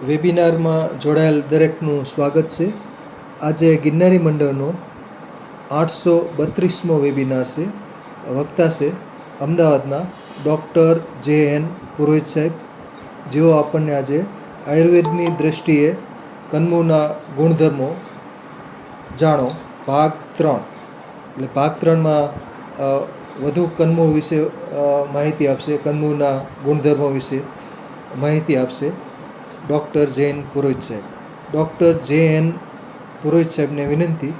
વેબિનારમાં જોડાયેલ દરેકનું સ્વાગત છે. આજે ગિરનારી મંડળનો 832મો વેબિનાર છે. વક્તા છે અમદાવાદના ડૉક્ટર જે.એન. પુરોહિત સાહેબ, જેઓ આપણને આજે આયુર્વેદની દૃષ્ટિએ કંદમૂળના ગુણધર્મો જાણો ભાગ 3 એટલે ભાગ 3માં વધુ કંદમૂળ વિશે માહિતી આપશે, કંદમૂળના ગુણધર્મો વિશે માહિતી આપશે ડૉક્ટર જે.એન. પુરોહિત સાહેબ. ડૉક્ટર જે.એન. પુરોહિત સાહેબને વિનંતી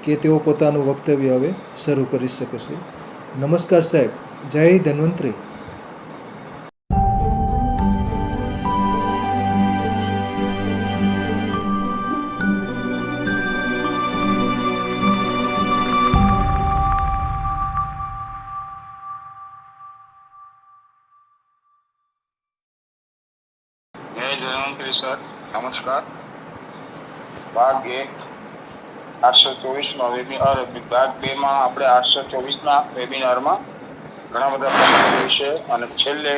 કે તેઓ પોતાનું વક્તવ્ય હવે શરૂ કરી શકે છે. નમસ્કાર સાહેબ. જય ધન્વંતરી. સર નમસ્કાર. ભાગ 1 824માં વેબિનાર, ભાગ 2માં આપણે 824ના વેબિનારમાં ઘણા બધા પ્રકારો વિશે અને છેલ્લે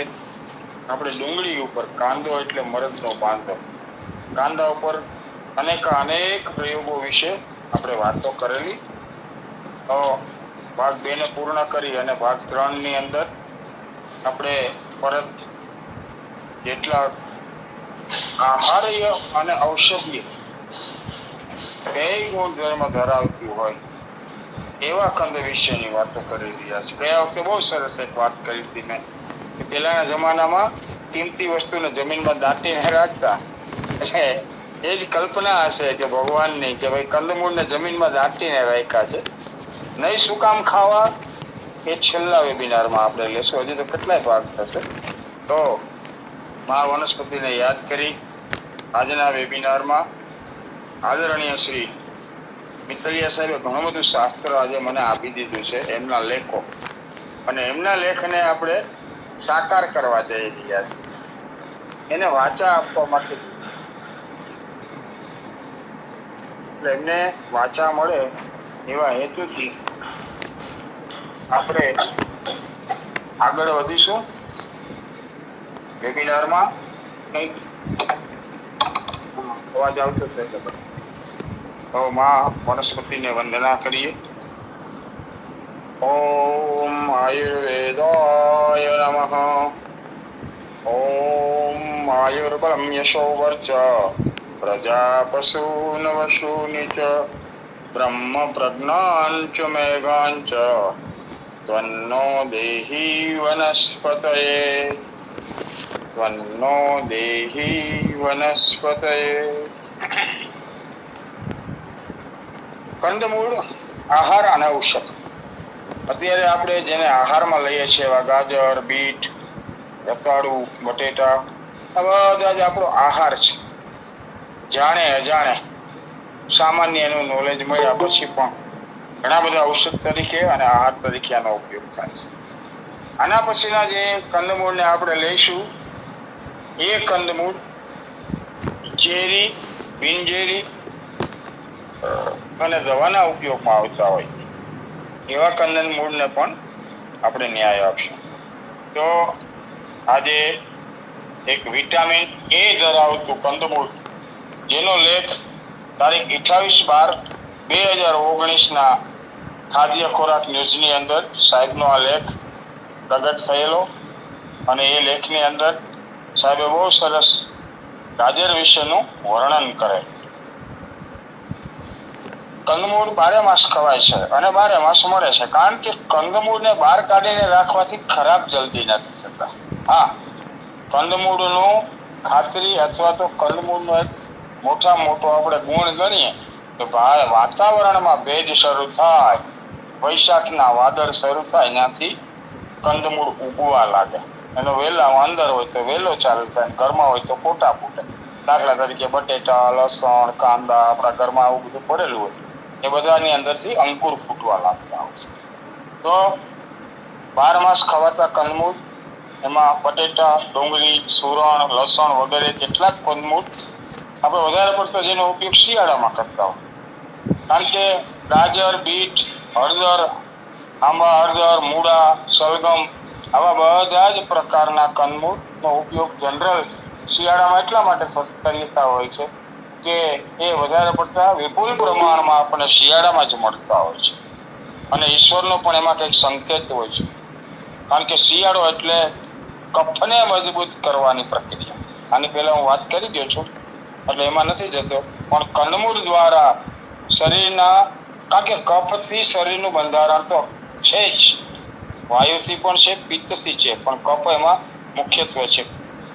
આપણે ડુંગળી ઉપર કાંદો એટલે મરદનો બાંધો, કાંદા ઉપર અનેક પ્રયોગો વિશે આપણે વાતો કરેલી. તો ભાગ 2 ને પૂર્ણ કરી અને ભાગ 3ની અંદર આપણે પરત જેટલા આહાર્ય અને ઔષધીય બે ગુણધર્મ ધરાવતી હોય એવા કંદ વિશેની વાતો કરી રહ્યા છે. ગયા વખતે બહુ સરસ એક વાત કરી હતી મેં કે પહેલાના જમાનામાં કિંમતી વસ્તુને જમીનમાં દાટીને રાખતા. એટલે એ જ કલ્પના હશે કે ભગવાનની કે ભાઈ કંદમૂળને જમીનમાં દાટીને રાખ્યા છે. નહીં શું કામ ખાવા એ છેલ્લા વેબિનારમાં આપણે લેશું. હજી તો કેટલાય ભાગ થશે. તો મા વનસ્પતિને યાદ કરી આજના વેબિનારમાં આદરણીય શ્રી મિત્તલિયા સાહેબે ઘણું બધું શાસ્ત્ર આજે મને આપી દીધું છે, એમના લેખો, અને એમના લેખને આપણે સાકાર કરવા જઈ રહ્યા છીએ. એને વાચા આપવા માટે એમને વાચા મળે એવા હેતુથી આપણે આગળ વધીશું વેબિનારમાં. કંઈક અવાજ આવતો છે તો માં વનસ્પતિને વંદના કરીએ. ઓમ આયુર્વેદાય નમઃ. ઓમ આયુર્બલમ યશો વર્ચ પ્રજા પશૂન વશૂનિ ચ બ્રહ્મ પ્રજ્ઞાન ચ મેઘાન ચ ત્વન્નો દેહી વનસ્પતયે. ત્વન્નો દેહી વનસ્પતયે. કંદમૂળ આહાર અને ઔષધ. અત્યારે આપણે જેને આહારમાં લઈએ છીએ એવા ગાજર, બીટ, રતાળુ, બટેટા, આ બધા જ આપણો આહાર છે. જાણે અજાણે સામાન્ય એનું નોલેજ મળ્યા પછી પણ ઘણા બધા ઔષધ તરીકે અને આહાર તરીકે આનો ઉપયોગ થાય છે. આના પછીના જે કંદમૂળને આપણે લઈશું એ કંદમૂળ ઝેરી, બિનઝેરી અને દવાના ઉપયોગમાં આવતા હોય એવા કંદમૂળને પણ આપણે ન્યાય આપશું. તો આજે એક વિટામિન એ ધરાવતું કંદમૂળ, જેનો લેખ તારીખ 28/12/2019ના ખાદ્ય ખોરાક ન્યૂઝની અંદર સાહેબનો આ લેખ પ્રગટ થયેલો, અને એ લેખની અંદર સાહેબે બહુ સરસ ગાજર વિશેનું વર્ણન કરેલ. કંદમૂળ 12 માસ ખવાય છે અને 12 માસ મળે છે, કારણ કે કંદમૂળને બહાર કાઢીને રાખવાથી ખરાબ જલ્દી નથી થતા. હા, કંદમૂળનું ખાતરી અથવા તો કંદમૂળનો એક મોટો આપણે ગુણ ગણીએ કે વાતાવરણમાં ભેજ શરૂ થાય, વૈશાખના વાદળ શરૂ થાય, ત્યાંથી કંદમૂળ ઉગવા લાગે. એનો વેલામાં અંદર હોય તો વેલો ચાલુ થાય, ઘરમાં હોય તો ફોટા ફૂટે. દાખલા તરીકે બટેટા, લસણ, કાંદા આપણા ઘરમાં આવું બધું પડેલું હોય એ બધાની અંદરથી અંકુર ફૂટવા લાગતા હોય. તો 12 માસ ખવાતા કંદમૂળ, એમાં બટેટા, ડુંગળી, સુરણ, લસણ વગેરે કેટલાક કંદમૂળ આપણે વધારે પડતો જેનો ઉપયોગ શિયાળામાં કરતા હોય, કારણ કે ગાજર, બીટ, હળદર, આંબા હળદર, મૂળા, સલગમ આવા બધા જ પ્રકારના કંદમૂળનો ઉપયોગ જનરલ શિયાળામાં એટલા માટે સત્કાર્યતા હોય છે કે એ વધારે પડતા વિપુલ પ્રમાણમાં આપણને શિયાળામાં જ મળતા હોય છે અને ઈશ્વરનો પણ એમાં કંઈક સંકેત હોય છે. કારણ કે શિયાળો એટલે કફને મજબૂત કરવાની પ્રક્રિયા. આની પહેલા હું વાત કરી ગયો છું એટલે એમાં નથી જતો, પણ કંદમૂળ દ્વારા શરીરના, કારણ કે કફથી શરીરનું બંધારણ તો છે જ, વાયુથી પણ છે, પિત્તથી છે, પણ કફ એમાં મુખ્યત્વે છે.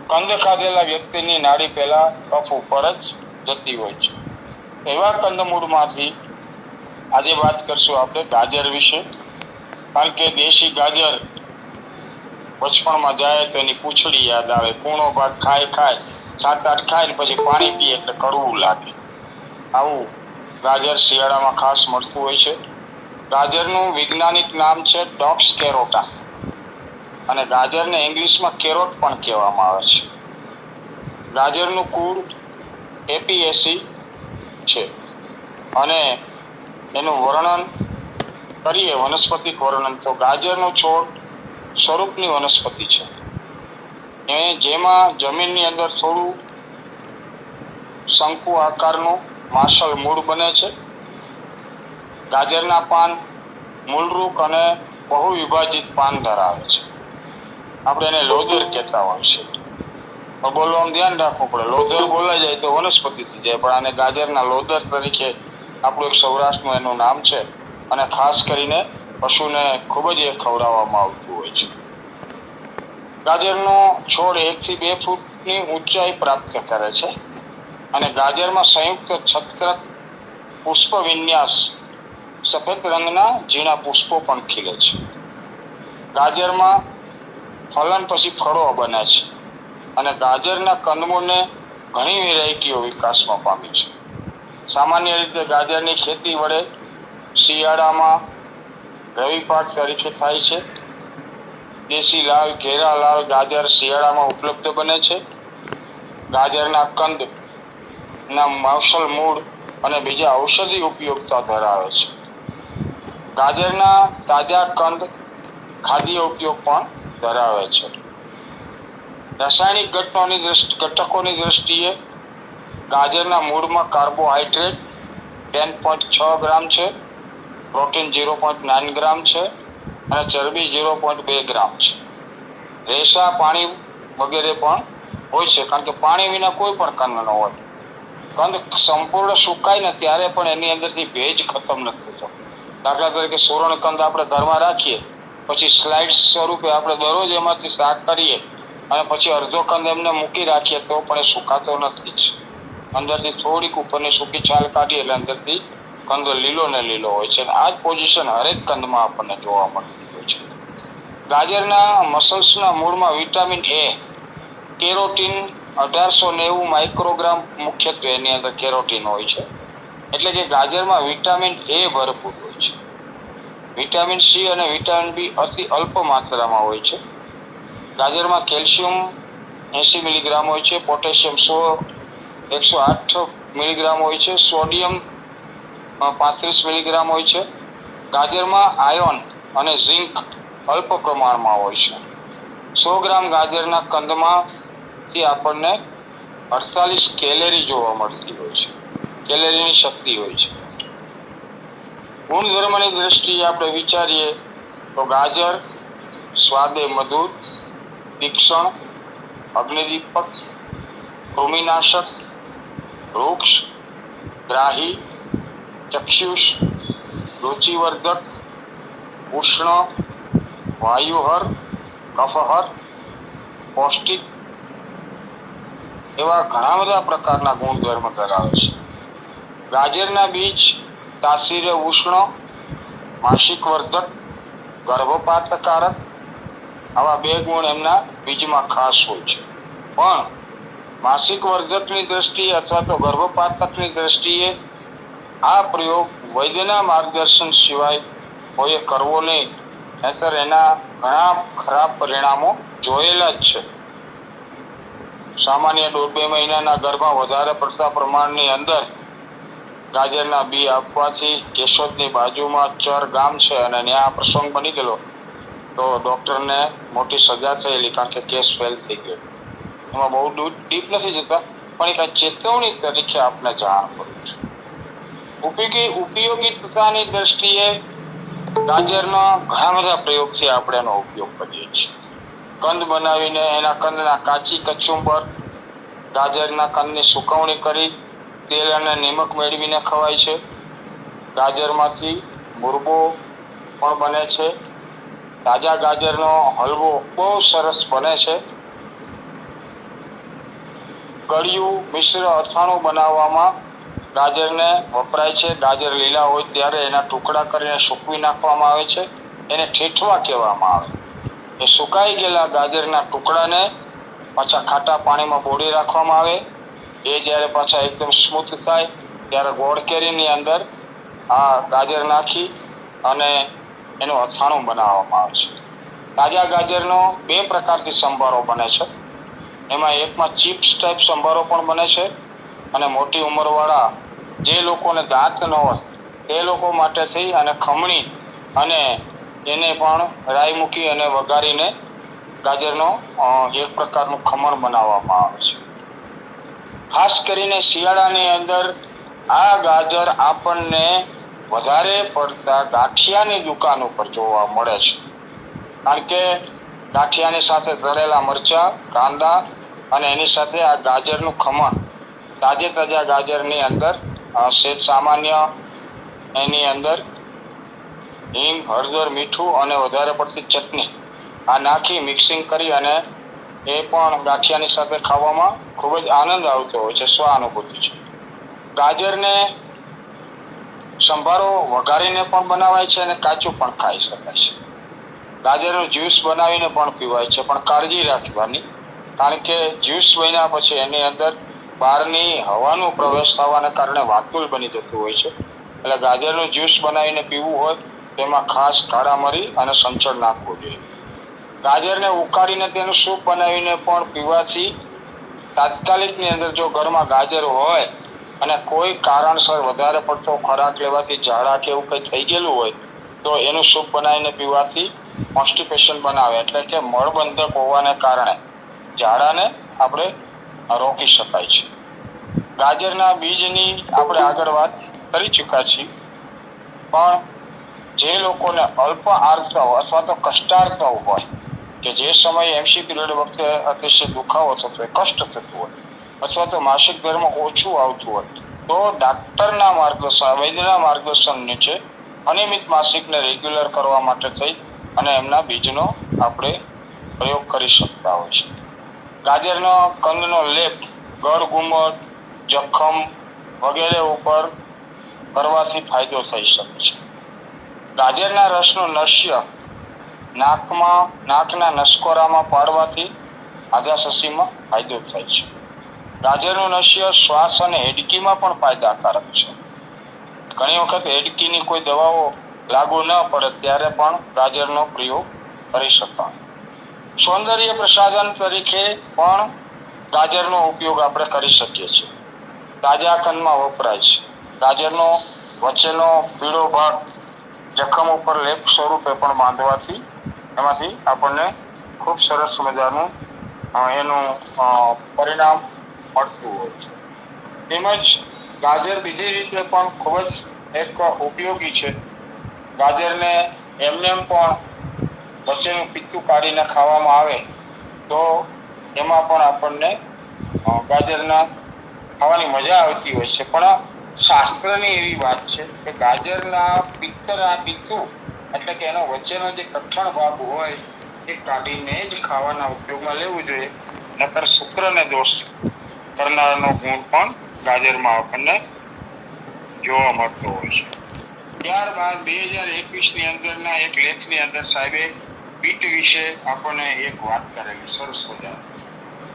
કંદ ખાધેલા વ્યક્તિની નાડી પહેલા કફ ઉપર જ જતી હોય છે. એવા કંદમૂળમાંથી આજે વાત કરશું આપણે ગાજર વિશે. કારણ કે દેશી ગાજર બચપણમાં જાય તો એની પૂંછડી યાદ આવે. કૂણો ભાગ ખાય 7-8 ખાય ને પછી પાણી પીએ એટલે કડવું લાગે. આવું ગાજર શિયાળામાં ખાસ મળતું હોય છે. ગાજરનું વૈજ્ઞાનિક નામ છે ડોક્સ કેરોટા અને ગાજરને ઇંગ્લિશમાં કેરોટ પણ કહેવામાં આવે છે. ગાજરનું કુળ એપીએસી છે અને એનું વર્ણન કરીએ, વનસ્પતિક વર્ણન, તો ગાજરનો છોડ સ્વરૂપની વનસ્પતિ છે. જેમાં જમીનની અંદર થોડું શંકુ આકારનું માર્શલ મૂળ બને છે. ગાજરના પાન મૂળરૂપ અને બહુ વિભાજિત પાન ધરાવે છે. આપણે એને લોદર કહેતા હોય છે. બોલવામાં ધ્યાન રાખવું પડે. લોદર બોલાઈ જાય તો વનસ્પતિ થઈ જાય, પણ આને ગાજરના લોદર તરીકે આપણું એક સૌરાષ્ટ્રનું એનું નામ છે અને ખાસ કરીને પશુને ખૂબ જ એ ખવડાવવામાં આવતું હોય છે. ગાજરનો છોડ 1 થી 2 ફૂટની ઊંચાઈ પ્રાપ્ત કરે છે અને ગાજરમાં સંયુક્ત છત્રક પુષ્પ વિન્યાસ સફેદ રંગના ઝીણા પુષ્પો પણ ખીલે છે. ગાજરમાં ફલન પછી ફળો બને છે અને ગાજરના કંદમૂળને ઘણી વેરાયટીઓ વિકાસમાં પામી છે. સામાન્ય રીતે ગાજરની ખેતી વડે શિયાળામાં રવિ પાક તરીકે થાય છે. દેશી લાલ, ઘેરા લાલ ગાજર શિયાળામાં ઉપલબ્ધ બને છે. ગાજરના કંદ ના માવસલ મૂળ અને બીજા ઔષધિ ઉપયોગતા ધરાવે છે. ગાજરના તાજા કંદ ખાદ્ય ઉપયોગ પણ ધરાવે છે. રાસાયણિક ઘટકોની દ્રષ્ટિએ ગાજરના મૂળમાં કાર્બોહાઈડ્રેટ 10.6 ગ્રામ છે, પ્રોટીન 0.9 ગ્રામ છે અને ચરબી 0.2 ગ્રામ છે. રેસા, પાણી વગેરે પણ હોય છે, કારણ કે પાણી વિના કોઈ પણ કંદ ન હોય. કંદ સંપૂર્ણ સુકાય ને ત્યારે પણ એની અંદરથી ભેજ ખતમ નથી થતો. દાખલા તરીકે સોરણ કંદ આપણે ઘરમાં રાખીએ, પછી સ્લાઇડ્સ સ્વરૂપે આપણે દરરોજ એમાંથી શાક કરીએ અને પછી અડધો કંદ એમને મૂકી રાખીએ તો પણ એ સુકાતો નથી જ. અંદરથી થોડીક ઉપરની સૂકી છાલ કાઢીએ એટલે અંદરથી કંદ લીલો ને લીલો હોય છે. આ જ પોઝિશન હરેક કંદમાં આપણને જોવા મળતી હોય છે. ગાજરના મસલ્સના મૂળમાં વિટામિન એ, કેરોટીન 1890 માઇક્રોગ્રામ મુખ્યત્વે એની અંદર કેરોટીન હોય છે. એટલે કે ગાજરમાં વિટામિન એ ભરપૂર હોય છે. વિટામિન સી અને વિટામિન બી અતિ અલ્પ માત્રામાં હોય છે. ગાજરમાં કેલ્શિયમ 80 મિલીગ્રામ હોય છે, પોટેશિયમ 108 મિલીગ્રામ હોય છે, સોડિયમ 35 મિલીગ્રામ હોય છે. ગાજરમાં આયોન અને ઝિંક અલ્પ પ્રમાણમાં હોય છે. 100 ગ્રામ ગાજરના કંદમાંથી આપણને 48 કેલેરી જોવા મળતી હોય છે. કેલેરીની શક્તિ હોય છે. ગુણધર્મની દ્રષ્ટિએ આપણે વિચારીએ તો ગાજર સ્વાદે મધુર, તીક્ષ્ણ, અગ્નિદીપક, કૃમિનાશક, વૃક્ષ, ગ્રાહી, ચક્ષુષ, રુચિવર્ધક, ઉષ્ણ, વાયુહર, કફહર, પૌષ્ટિક એવા ઘણા બધા પ્રકારના ગુણધર્મ ધરાવે છે. ગાજરના બીજ તાસીરે ઉષ્ણ, માસિક વર્ધક, ગર્ભપાતકારક, આવા 2 ગુણ એમના બીજમાં ખાસ હોય છે. પણ માસિક વર્ધકની દ્રષ્ટિએ અથવા તો ગર્ભપાતકની દ્રષ્ટિએ આ પ્રયોગ વૈદ્યના માર્ગદર્શન સિવાય કોઈએ કરવો નહીં, નહીંતર એના ઘણા ખરાબ પરિણામો જોયેલા જ છે. સામાન્ય 1.5-2 મહિનાના ગર્ભમાં વધારે પડતા પ્રમાણની અંદર ગાજરના બી આપવાથી કેશોદની બાજુમાં ચર ગામ છે અને ત્યાં આ પ્રસંગ બની ગયેલો તો ડોક્ટરને મોટી સજા થયેલી, કારણ કે કેસ ફેલ થઈ ગયો. એમાં બહુ ડીપ નથી જતા, પણ એક ચેતવણી તરીકે આપણે જાણ કરું છું. ઉપયોગિતાની દ્રષ્ટિએ ગાજરના ઘણા બધા પ્રયોગથી આપણે એનો ઉપયોગ કરીએ છીએ. કંદ બનાવીને એના કંદના કાચી કચુંબર, ગાજરના કંદની સુકવણી કરી તેલ અને નિમક મેળવીને ખવાય છે. ગાજરમાંથી મુરબો પણ બને છે. તાજા ગાજરનો હલવો બહુ સરસ બને છે. ગળ્યું મિશ્ર અથાણું બનાવવામાં ગાજરને વપરાય છે. ગાજર લીલા હોય ત્યારે એના ટુકડા કરીને સૂકવી નાખવામાં આવે છે. એને ઠેઠવા કહેવામાં આવે. એ સુકાઈ ગયેલા ગાજરના ટુકડાને પાછા ખાટા પાણીમાં બોળી રાખવામાં આવે. એ જ્યારે પાછા એકદમ સ્મૂથ થાય ત્યારે ગોળ કેરીની અંદર આ ગાજર નાખી અને એનું અથાણું બનાવવામાં આવે છે. તાજા ગાજરનો 2 પ્રકારથી સંભારો બને છે. એમાં એકમાં ચિપ્સ ટાઈપ સંભારો પણ બને છે અને મોટી ઉંમરવાળા જે લોકોને દાંત ન હોય તે લોકો માટે થઈ અને ખમણી અને એને પણ રાઈ મૂકી અને વઘારીને ગાજરનો એક પ્રકારનું ખમણ બનાવવામાં આવે છે. ખાસ કરીને શિયાળાની અંદર આ ગાજર આપણને વધારે પડતા ગાંઠિયાની દુકાન ઉપર જોવા મળે છે. કારણ કે ગાંઠિયાની સાથે તળેલા મરચા, કાંદા અને એની સાથે આ ગાજરનું ખમણ, તાજા ગાજરની અંદર સેજ સામાન્ય એની અંદર હિંગ, હળદર, મીઠું અને વધારે પડતી ચટણી આ નાખી મિક્સિંગ કરી અને એ પણ ગાંઠિયાની સાથે ખાવામાં ખૂબ જ આનંદ આવતો હોય છે, સ્વાનુભૂતિ છે. ગાજરને સંભારો વઘારીને પણ બનાવાય છે અને કાચું પણ ખાઈ શકાય છે. ગાજરનું જ્યુસ બનાવીને પણ પીવાય છે, પણ કાળજી રાખવાની, કારણ કે જ્યુસ બન્યા પછી એની અંદર બહારની હવાનો પ્રવેશ થવાને કારણે વાતુલ બની જતું હોય છે. એટલે ગાજરનું જ્યુસ બનાવીને પીવું હોય તેમાં ખાસ કાળા મરી અને સંચળ નાખવું જોઈએ. ગાજરને ઉકાળીને તેનું સૂપ બનાવીને પણ પીવાથી તાત્કાલિકની અંદર જો ઘરમાં ગાજર હોય અને કોઈ કારણસર વધારે પડતો ખોરાક લેવાથી ઝાડા કે એવું કંઈ થઈ ગયેલું હોય તો એનું સૂપ બનાવીને પીવાથી કોન્સ્ટિપેશન બનાવે, એટલે કે મળબંધક હોવાને કારણે ઝાડાને આપણે રોકી શકાય છે. ગાજરના બીજની આપણે આગળ વાત કરી ચૂક્યા છીએ, પણ જે લોકોને અલ્પ આર્તવ અથવા તો કષ્ટાર્તવ હોય કે જે સમયે MC પીરિયડ વખતે અતિશય દુખાવો થતો હોય, કષ્ટ થતું હોય અથવા તો માસિક ધર્મ ઓછું આવતું હોય તો ડાક્ટરના માર્ગદર્શન, વૈદ્યના માર્ગદર્શન નીચે અનિયમિત માસિકને રેગ્યુલર કરવા માટે થઈ અને એમના બીજનો આપણે પ્રયોગ કરી શકતા હોય છે. ગાજરનો કંદનો લેપ ગળગુમટ, જખમ વગેરે ઉપર કરવાથી ફાયદો થઈ શકે છે. ગાજરના રસનું નશ્ય નાકના નસકોરામાં પાડવાથી આધાશસીમાં ફાયદો થાય છે. ગાજરનું નશ્ય શ્વાસ અને હેડકીમાં પણ ફાયદાકારક છે. ઘણી વખત હેડકીની કોઈ દવાઓ લાગુ ન પડે ત્યારે પણ ગાજરનો પ્રયોગ કરી શકાય. સૌંદર્ય પ્રસાધન તરીકે પણ ગાજરનો ઉપયોગ આપણે કરી શકીએ છીએ. તાજા કંદમાં વપરાય છે. ગાજરનો વચ્ચેનો પીળો ભાગ જખમ ઉપર લેપ સ્વરૂપે પણ બાંધવાથી એમાંથી આપણને ખૂબ સરસ મજાનું એનું પરિણામ મળતું હોય છે. તેમજ ગાજર બીજી રીતે પણ ખૂબ જ એક ઉપયોગી છે. ગાજરને એમને પણ વચ્ચેનું પિત્તું કાઢીને ખાવામાં આવે તો એમાં પણ આપણને ગાજરના ખાવાની મજા આવતી હોય છે. પણ શાસ્ત્રની એવી વાત છે કે ગાજરના પિત્તું એટલે કે એનો વચ્ચેનો જે કઠણ ભાગ હોય એ કાઢીને જ ખાવાના ઉપયોગમાં લેવું જોઈએ, નકર શુક્રને દોષ કરનારનો ગુણ પણ ગાજરમાં આપણને જોવા મળતો હોય છે. ત્યારબાદ 2021ની અંદરના એક લેખની અંદર સાહેબે બીટ વિશે આપણને એક વાત કરેલી સરસ મજાની.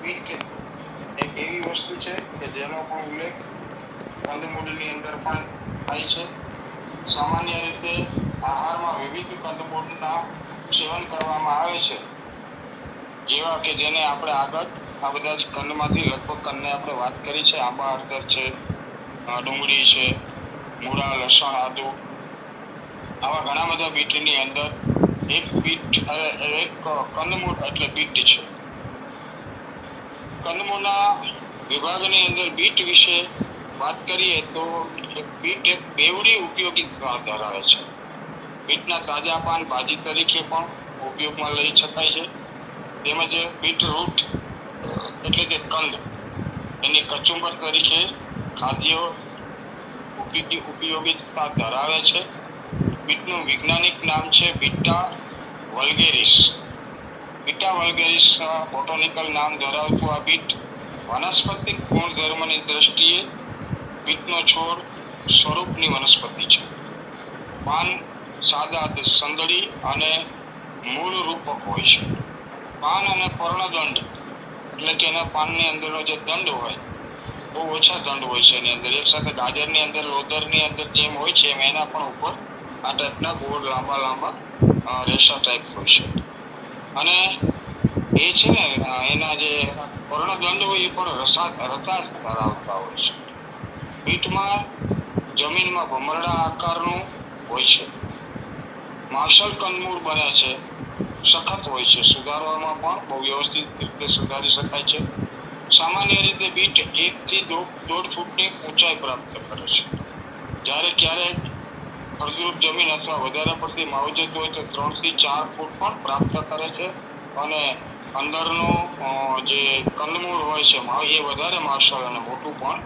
બીટ એક એવી વસ્તુ છે કે જેનો પણ ઉલ્લેખ કંદમૂળની અંદર પણ થાય છે. સામાન્ય રીતે આહારમાં વિવિધ કંદમૂળના સેવન કરવામાં આવે છે, જેવા કે જેને આપણે આગળ આ બધા જ કંદમાંથી લગભગ કંદને આપણે વાત કરી છે. આંબા હળદર છે, ડુંગળી છે, મૂળા, લસણ, આદુ, આવા ઘણા બધા બીટની અંદર એક કંદમૂળ એટલે બીટ છે. કંદમૂળના વિભાગની અંદર બીટ વિશે વાત કરીએ તો બીટ એક બેવડી ઉપયોગિતા ધરાવે છે. બીટના તાજા પાન ભાજી તરીકે પણ ઉપયોગમાં લઈ શકાય છે. તેમજ બીટરૂટ એટલે કે કંદ એની કચુંબર તરીકે ખાદ્ય ઉપયોગિતા ધરાવે છે. બીટનું વૈજ્ઞાનિક નામ છે બીટા વલ્ગેરિસ. બીટા વલ્ગેરિસ બોટાનિકલ નામ ધરાવતું આ બીટ વનસ્પતિક ગુણધર્મની દ્રષ્ટિએ બીટનો છોડ સ્વરૂપની વનસ્પતિ છે. પાન સાદા સંદળી અને મૂળ રૂપક હોય છે. પાન અને પર્ણદંડ એટલે કે એના પાનની અંદરનો જે દંડ હોય બહુ ઓછા દંડ હોય છે. એની અંદર એક સાથે ગાજરની અંદર લોદરની અંદર જેમ હોય છે એમ એના પણ ઉપર આ ટાઈપના ગોળ લાંબા લાંબા રેસા ટાઈપ હોય છે. અને એ છે ને એના જે પર્ણદંડ હોય એ પણ રતાશ ધરાવતા હોય છે. બીટમાં જમીનમાં ભમરડા આકારનું હોય છે. માર્શલ કંદમૂળ બને છે સખત હોય છે. સુધારવામાં પણ બહુ વ્યવસ્થિત રીતે સુધારી શકાય છે. સામાન્ય રીતે બીટ 1 થી 1.5 ફૂટની ઊંચાઈ પ્રાપ્ત કરે છે. જ્યારે ક્યારેક ફળદ્રુપ જમીન અથવા વધારે પડતી માવજત હોય તો 3 થી 4 ફૂટ પણ પ્રાપ્ત કરે છે. અને અંદરનું જે કંદમૂળ હોય છે એ વધારે માર્શલ અને મોટું પણ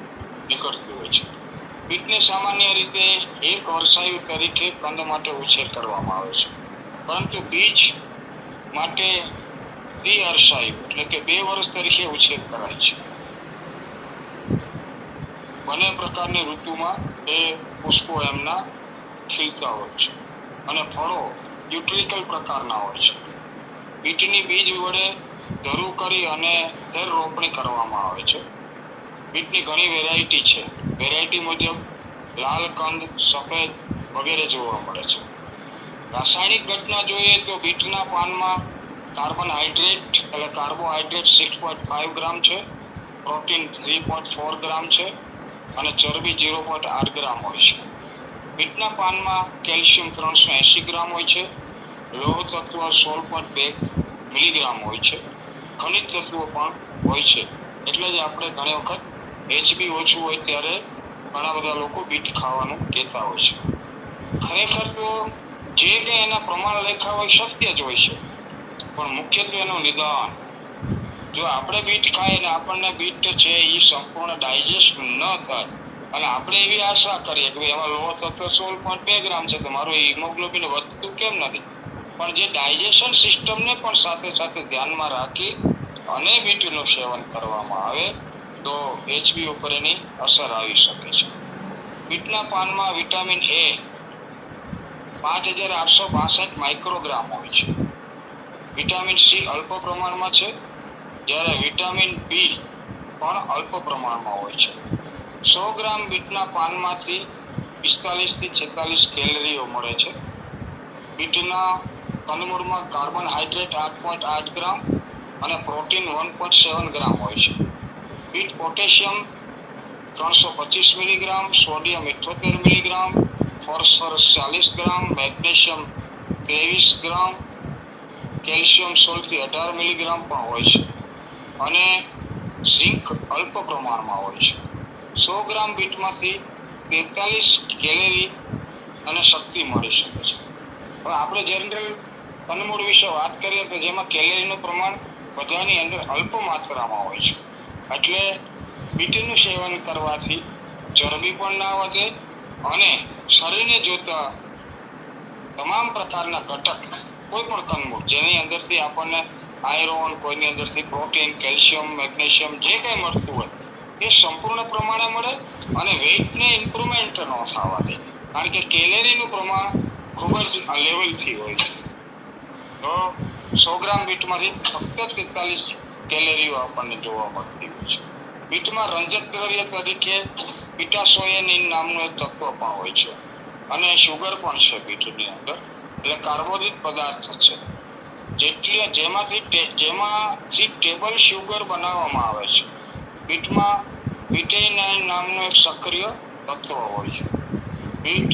નીકળતું હોય છે. બીટને સામાન્ય રીતે એક વર્ષાયુ તરીકે કંદ માટે ઉછેર કરવામાં આવે છે. પરંતુ બીજ માટે દ્વિઅર્શાયુ એટલે કે 2 વર્ષ તરીકે ઉછેર કરાય છે. બંને પ્રકારની ઋતુમાં એ પુષ્પો એમના ખીલતા હોય છે અને ફળો યુટ્રિકલ પ્રકારના હોય છે. બીટની બીજ વડે ધરું કરી અને ધર રોપણી કરવામાં આવે છે. બીટની ઘણી વેરાયટી છે. વેરાયટી મુજબ લાલ કંદ, સફેદ વગેરે જોવા મળે છે. રાસાયણિક ઘટના જોઈએ તો બીટના પાનમાં કાર્બોહાઈડ્રેટ 6.5 ગ્રામ છે, પ્રોટીન 3.4 ગ્રામ છે અને ચરબી 0.8 ગ્રામ હોય છે. બીટના પાનમાં કેલ્શિયમ 380 ગ્રામ હોય છે, લોહ તત્વ 16.2 મિલીગ્રામ હોય છે, ખનિજ તત્વો પણ હોય છે. એટલે જ આપણે ઘણી વખત HB ઓછું હોય ત્યારે ઘણા બધા લોકો બીટ ખાવાનું કહેતા હોય છે. ખરેખર તો જે કંઈ એના પ્રમાણ લખ્યા હોય શક્ય જ હોય છે, પણ મુખ્યત્વે એનું નિદાન. જો આપણે બીટ ખાઈએ ને આપણને બીટ છે એ સંપૂર્ણ ડાયજેસ્ટ ન થાય અને આપણે એવી આશા કરીએ કે એમાં લોહ તત્વ 16.2 ગ્રામ છે તો મારું હિમોગ્લોબિન વધતું કેમ નથી, પણ જે ડાયજેશન સિસ્ટમને પણ સાથે સાથે ધ્યાનમાં રાખી અને બીટનું સેવન કરવામાં આવે તો HB ઉપર એની અસર આવી શકે છે. બીટના પાનમાં વિટામિન A 5862 માઇક્રોગ્રામ હોય છે. વિટામિન C અલ્પ પ્રમાણમાં છે, જ્યારે વિટામિન B પણ અલ્પ પ્રમાણમાં હોય છે. 100 ગ્રામ બીટના પાનમાંથી 45 થી 46 કેલરીઓ મળે છે. બીટના કંદમૂળમાં કાર્બોહાઈડ્રેટ 8.8 ગ્રામ અને પ્રોટીન 1.7 ગ્રામ હોય છે. Bit potassium 325 milligram, sodium 78 milligram, phosphorus 40 ગ્રામ, મેગ્નેશિયમ 23 ગ્રામ, કેલ્શિયમ 16 થી 18 મિલીગ્રામ પણ હોય છે અને ઝિંક અલ્પ પ્રમાણમાં હોય છે. 100 ગ્રામ બીટમાંથી 43 કેલરી અને શક્તિ મળી શકે છે. હવે આપણે જનરલ કંદમૂળ વિશે વાત કરીએ તો જેમાં કેલરીનું પ્રમાણ બધાની અંદર અલ્પ માત્રામાં હોય છે. એટલે બીટનું સેવન કરવાથી ચરબી પણ ના વધે અને શરીરને જોતા તમામ પ્રકારના ઘટક કોઈ પણ કંદમૂળ જેની અંદરથી આપણને આયરન, કોઈની અંદરથી પ્રોટીન, કેલ્શિયમ, મેગ્નેશિયમ જે કંઈ મળતું હોય એ સંપૂર્ણ પ્રમાણે મળે અને વેઇટને ઇમ્પ્રુવમેન્ટ ન થવા દે, કારણ કે કેલેરીનું પ્રમાણ ખૂબ જ લેવલથી હોય છે. તો 100 ગ્રામ બીટમાંથી ફક્ત 43 કેલેરીઓ આપણને જોવા મળતી હોય છે. બીટમાં રંજક દ્રવ્ય તરીકે બીટાસોએનિન નામનું એક તત્વ પણ હોય છે અને શુગર પણ છે બીટની અંદર, એટલે કાર્બોદિત પદાર્થ છે જેમાંથી ટેબલ શુગર બનાવવામાં આવે છે. બીટમાં બીટેઇનાઇન નામનું એક સક્રિય તત્વ હોય છે. બીટ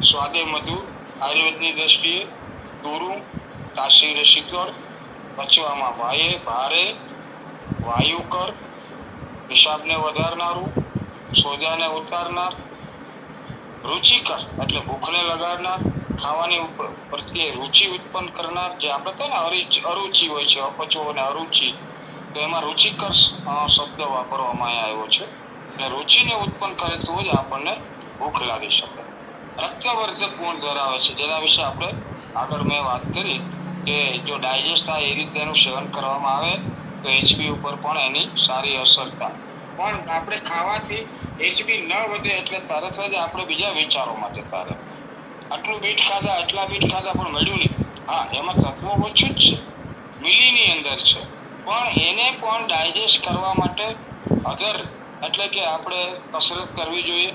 સ્વાદે મધુર, આયુર્વેદની દ્રષ્ટિએ તુરું, તાસીર શીતળ, પચવામાં ભારે વાયુકર, પેશાબને વધારનારું, સોજાને ઉતારનાર, રુચિકર એટલે ભૂખને લગાડનાર, ખાવાની પ્રત્યે રુચિ ઉત્પન્ન કરનાર, જે આપણે કહે ને અરુચિ હોય છે, અપચો અને અરુચિ, તો એમાં રુચિકર શબ્દ વાપરવામાં આવ્યો છે. અને રુચિને ઉત્પન્ન કરે તો જ આપણને ભૂખ લાગી શકે. રક્તવર્ધક ગુણ ધરાવે છે, જેના વિશે આપણે આગળ મેં વાત કરી કે જો ડાયજેસ્ટ થાય એ રીતે એનું સેવન કરવામાં આવે તો એચબી ઉપર પણ એની સારી અસર થાય. પણ આપણે ખાવાથી એચબી ન વધે એટલે તરત જ આપણે બીજા વિચારોમાં જતા રહે. આટલું બીટ ખાધા, આટલા બીટ ખાધા પણ મળ્યું નહીં. હા, એમાં તત્વો ઓછું જ છે, મિલીની અંદર છે, પણ એને પણ ડાયજેસ્ટ કરવા માટે અધર એટલે કે આપણે કસરત કરવી જોઈએ,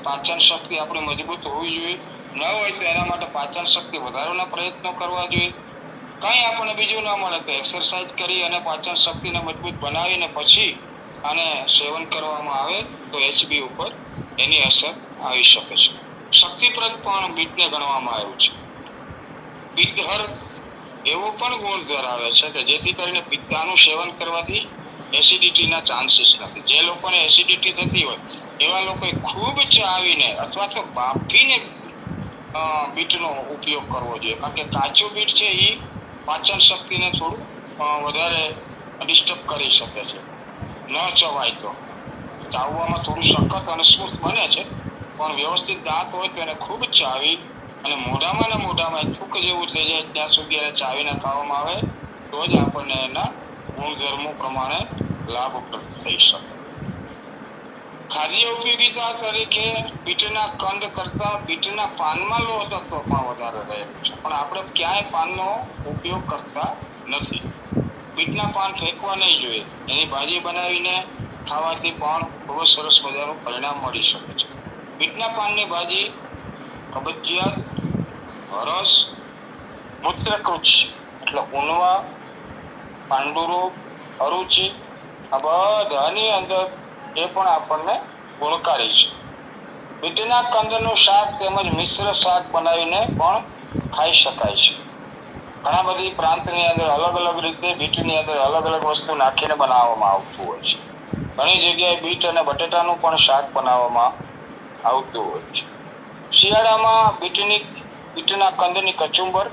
પાચન શક્તિ આપણી મજબૂત હોવી જોઈએ. ન હોય તો એના માટે પાચન શક્તિ વધારવાના પ્રયત્નો કરવા જોઈએ. કંઈ આપણને બીજું ન મળે તો એક્સરસાઇઝ કરી અને પાચન શક્તિને મજબૂત બનાવીને પછી આને સેવન કરવામાં આવે તો એચબી ઉપર એની અસર આવી શકે છે. શક્તિપ્રદ પણ બીટને ગણવામાં આવ્યું છે. પિત્તહર એવો પણ ગુણ ધરાવે છે કે જેથી કરીને પિત્તાનું સેવન કરવાથી એસિડિટીના ચાન્સીસ નથી. જે લોકોને એસિડિટી થતી હોય એવા લોકોએ ખૂબ ચાવીને અથવા તો બાફીને બીટનો ઉપયોગ કરવો જોઈએ, કારણ કે કાચું બીટ છે એ પાચન શક્તિને થોડું વધારે ડિસ્ટર્બ કરી શકે છે. ન ચવાય તો ચાવવામાં થોડું સખત અને સ્મૂથ બને છે, પણ વ્યવસ્થિત દાંત હોય તો એને ખૂબ ચાવી અને મોઢામાં ને મોઢામાં થૂક જેવું થઈ જાય ત્યાં સુધી એને ચાવીને ખાવામાં આવે તો જ આપણને એના ગુણધર્મો પ્રમાણે લાભપ્રદ થઈ શકે. ખાદ્ય ઉપયોગિતા તરીકે બીટના કંદ કરતા બીટના પાનમાં લોહ તત્વ પણ વધારે રહેલું છે, પણ આપણે ક્યાંય પાનનો ઉપયોગ કરતા નથી. બીટના પાન ફેંકવા નહીં જોઈએ, એની ભાજી બનાવીને ખાવાથી પણ ખૂબ જ સરસ મજાનું પરિણામ મળી શકે છે. બીટના પાનની ભાજી કબજિયાત, હરસ, મૂત્રકૃચ્છ એટલે ઉણવા, પાંડુરોગ, અરુચિ આ બધાની અંદર એ પણ આપણને ગુણકારી છે. બીટના કંદનું શાક તેમજ મિશ્ર શાક બનાવીને પણ ખાઈ શકાય છે. ઘણા બધી પ્રાંતની અંદર અલગ અલગ રીતે બીટની અંદર અલગ અલગ વસ્તુ નાખીને બનાવવામાં આવતું હોય છે. ઘણી જગ્યાએ બીટ અને બટેટાનું પણ શાક બનાવવામાં આવતું હોય છે. શિયાળામાં બીટના કંદની કચુંબર,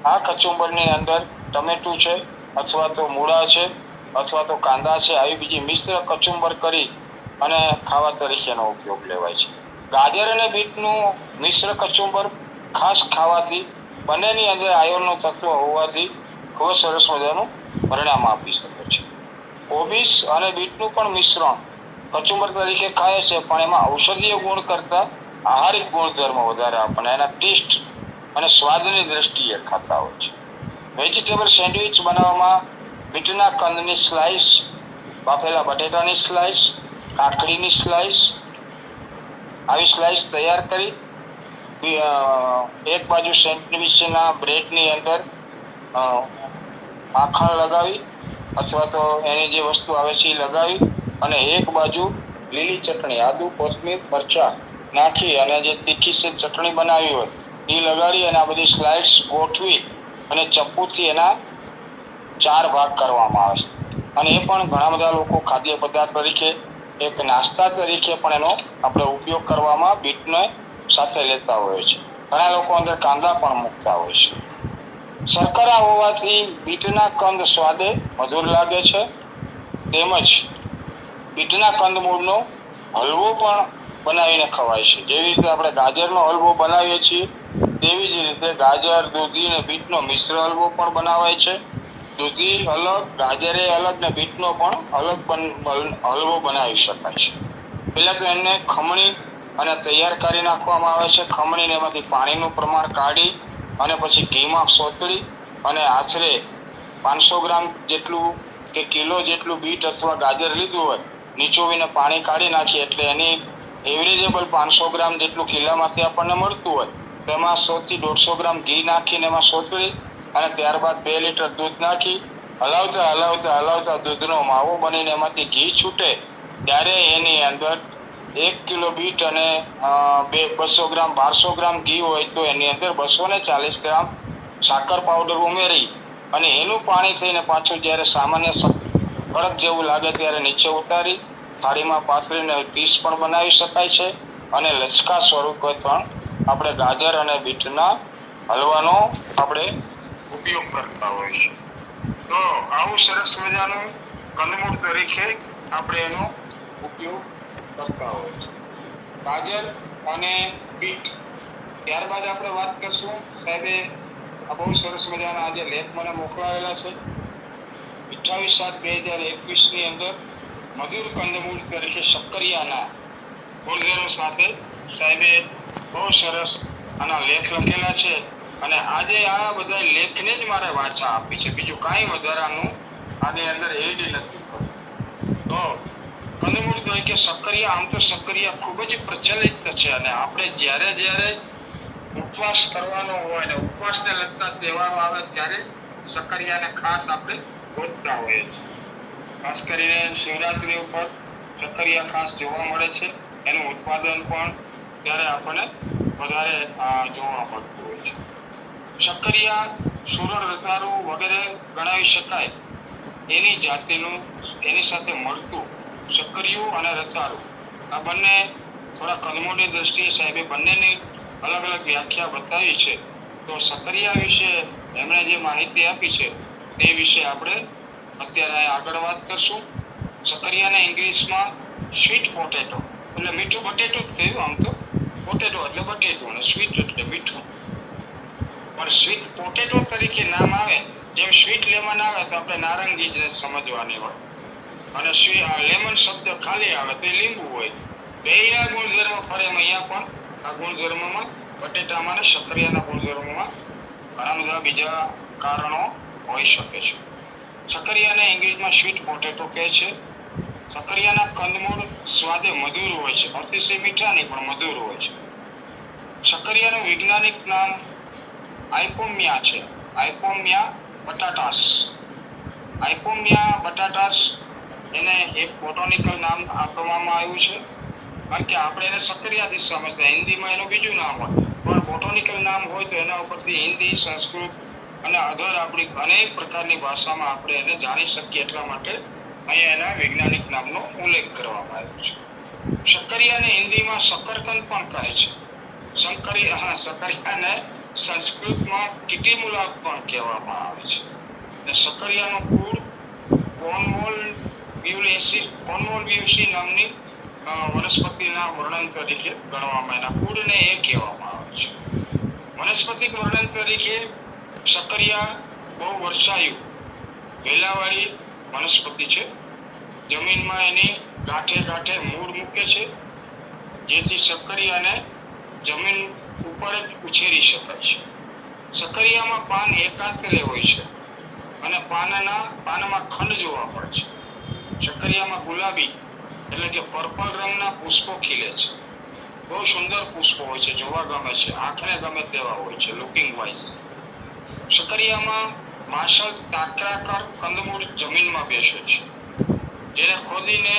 આ કચુંબરની અંદર ટમેટું છે અથવા તો મૂળા છે અથવા તો કાંદા છે, આવી બીજી મિશ્ર કચુંબર કરી અને ખાવા તરીકેનો ઉપયોગ લેવાય છે. ગાજર અને બીટનું મિશ્ર કચુંબર ખાસ ખાવાથી બંનેની અંદર આયર્નનું તત્વ હોવાથી ખૂબ સરસ મજાનું પરિણામ આપી શકે છે. કોબીસ અને બીટનું પણ મિશ્રણ કચુંબર તરીકે ખાય છે, પણ એમાં ઔષધીય ગુણ કરતા આહારિક ગુણધર્મ વધારે આપણને એના ટેસ્ટ અને સ્વાદની દ્રષ્ટિએ ખાતા હોય છે. વેજીટેબલ સેન્ડવિચ બનાવવામાં બીટના કંદની સ્લાઇસ, બાફેલા બટેટાની સ્લાઇસ, કાકડીની સ્લાઇસ, આવી સ્લાઇસ તૈયાર કરી એક બાજુ સેન્ડવિચના બ્રેડની અંદર માખણ લગાવી અથવા તો એની જે વસ્તુ આવે છે એ લગાવી અને એક બાજુ લીલી ચટણી, આદુ, કોથમીર, મરચાં નાખી અને જે તીખી ચટણી બનાવી હોય એ લગાડી અને આ બધી સ્લાઇડ્સ ગોઠવી અને ચપ્પુથી એના 4 ભાગ કરવામાં આવે છે. અને એ પણ ઘણા બધા લોકો ખાદ્ય પદાર્થ તરીકે એક નાસ્તા તરીકે પણ એનો આપણે ઉપયોગ કરવામાં બીટને સાથે લેતા હોય છે. ઘણા લોકો અંદર કાંદા પણ મૂકતા હોય છે. શર્કરા હોવાથી બીટના કંદ સ્વાદે મધુર લાગે છે, તેમજ બીટના કંદમૂળનો હલવો પણ બનાવીને ખવાય છે. જેવી રીતે આપણે ગાજરનો હલવો બનાવીએ છીએ તેવી જ રીતે ગાજર, દૂધી અને બીટનો મિશ્ર હલવો પણ બનાવાય છે. દૂધી અલગ, ગાજરે અલગ ને બીટનો પણ અલગ હલવો બનાવી શકાય છે. પહેલા તો એને ખમણી અને તૈયાર કરી નાખવામાં આવે છે. ખમણીને એમાંથી પાણીનું પ્રમાણ કાઢી અને પછી ઘીમાં સોતળી અને આશરે 500 ગ્રામ જેટલું કે કિલો જેટલું બીટ અથવા ગાજર લીધું હોય, નીચોવીને પાણી કાઢી નાખીએ એટલે એની એવરેજેબલ 500 ગ્રામ જેટલું કિલ્લામાંથી આપણને મળતું હોય તેમાં 100 થી 150 ગ્રામ ઘી નાખીને એમાં સોતળી અને ત્યારબાદ 2 લીટર દૂધ નાખી હલાવતા દૂધનો માવો બનીને એમાંથી ઘી છૂટે ત્યારે એની અંદર 1 કિલો બીટ અને 200 ગ્રામ 1200 ગ્રામ ઘી હોય તો એની અંદર 240 ગ્રામ સાકર પાવડર ઉમેરી અને એનું પાણી થઈને પાછું જ્યારે સામાન્ય કડક જેવું લાગે ત્યારે નીચે ઉતારી થાળીમાં પાથરીને પીસ પણ બનાવી શકાય છે અને લચકા સ્વરૂપે પણ આપણે ગાજર અને બીટના હલવાનો આપણે ઉપયોગ કરતા હોય છે. તો આવું સરસ મજાનું કંદમૂળ તરીકે આપણે એનો ઉપયોગ કરતા હોય છે. ગાજર અને બીટ. ત્યારબાદ આપણે વાત કરશું સાહેબે આ બહુ સરસ મજાના આજે લેખ મને મોકલાવેલા છે. 28/7/2021 ની અંદર મધુર કંદમૂળ તરીકે શક્કરિયાના ગુણધર્મો સાથે સાહેબે બહુ સરસ આના લેખ લખેલા છે અને આજે આ બધા લેખને જ મારે વાંચા આપી છે. બીજું કાંઈ વધારાનું આની અંદર એડ નથી કર્યું. તો કંદમૂળ તરીકે શક્કરિયા, આમ તો શક્કરિયા ખૂબ જ પ્રચલિત છે અને આપણે જ્યારે ઉપવાસ કરવાનો હોય અને ઉપવાસને લગતા તહેવારો આવે ત્યારે શક્કરિયાને ખાસ આપણે ગોતતા હોઈએ છીએ. ખાસ કરીને શિવરાત્રી ઉપર શક્કરિયા ખાસ જોવા મળે છે. એનું ઉત્પાદન પણ ત્યારે આપણને વધારે જોવા મળતું હોય છે. શક્કરિયા સુરર, રતારું વગેરે ગણાવી શકાય એની જાતિનું એની સાથે મળતું શક્કરિયું અને રતારું આ બંને થોડા કંદમૂળની દ્રષ્ટિએ સાહેબે બંનેની અલગ અલગ વ્યાખ્યા બતાવી છે. તો શક્કરિયા વિશે એમણે જે માહિતી આપી છે તે વિશે આપણે અત્યારે આગળ વાત કરશું. શક્કરિયાને ઇંગ્લિશમાં સ્વીટ પોટેટો એટલે મીઠું બટેટું જ કહેવાય. આમ તો પોટેટો એટલે બટેટું અને સ્વીટ એટલે મીઠું, પણ સ્વીટ પોટેટો તરીકે નામ આવે જેમ સ્વીટ લેમન આવે તો આપણે નારંગી જ સમજવાની હોય અને લેમન શબ્દ ખાલી આવે તો લીંબુ હોય. બેયના ગુણધર્મ ફરે અહીંયા પણ આ ગુણધર્મમાં બટેટામાં અને શક્કરિયાના ગુણધર્મોમાં ઘણા બધા બીજા કારણો હોઈ શકે છે. શક્કરિયાને ઇંગ્લિશમાં સ્વીટ પોટેટો કહે છે. શક્કરિયાના કંદમૂળ સ્વાદે મધુર હોય છે, અતિશય મીઠા નહીં પણ મધુર હોય છે. શક્કરિયાનું વૈજ્ઞાનિક નામ આઇપોમિયા છે. આઇપોમિયા બટાટાસ. આઇપોમિયા બટાટાસ એને એક બોટાનિકલ નામ આપવામાં આવ્યું છે કારણ કે આપણે એને શક્કરિયાથી સમજતા, હિન્દીમાં એનું બીજું નામ હોય પણ બોટાનિકલ નામ હોય તો એના ઉપરથી હિન્દી, સંસ્કૃત અને અધર આપણી અનેક પ્રકારની ભાષામાં આપણે એને જાણી શકીએ એટલા માટે અહીંયા એના વૈજ્ઞાનિક નામનો ઉલ્લેખ કરવામાં આવ્યો છે. શક્કરિયાને હિન્દીમાં શકરકંદ પણ કહે છે. શક્કરિયાને સંસ્કૃતમાં કિટીમુલા પણ કહેવામાં આવે છે. અને શક્કરિયાનું કુળ કોર્નવોલ્યુસી નામની વનસ્પતિના વર્ણન તરીકે ગણવામાં, એના કુળને એ કહેવામાં આવે છે. વનસ્પતિક વર્ણન તરીકે શક્કરિયા બહુ વર્ષાયુ વેલાવાળી વનસ્પતિ છે. જમીનમાં એની ગાંઠે ગાંઠે મૂળ મૂકે છે જેથી શક્કરિયાને જમીન ઉપર જ ઉછેરી શકાય છે. શક્કરિયામાં પાન એકાંતરે હોય છે અને પાનમાં ખંડ જોવા મળે છે. શક્કરિયામાં ગુલાબી એટલે કે પર્પલ રંગના પુષ્પો ખીલે છે. બહુ સુંદર પુષ્પો હોય છે, જોવા ગમે છે, આંખને ગમે તેવા હોય છે લુકિંગ વાઇઝ. શક્કરિયામાં માસલ તાક્રાકર કંદમૂળ જમીનમાં બેસે છે જેને ખોદીને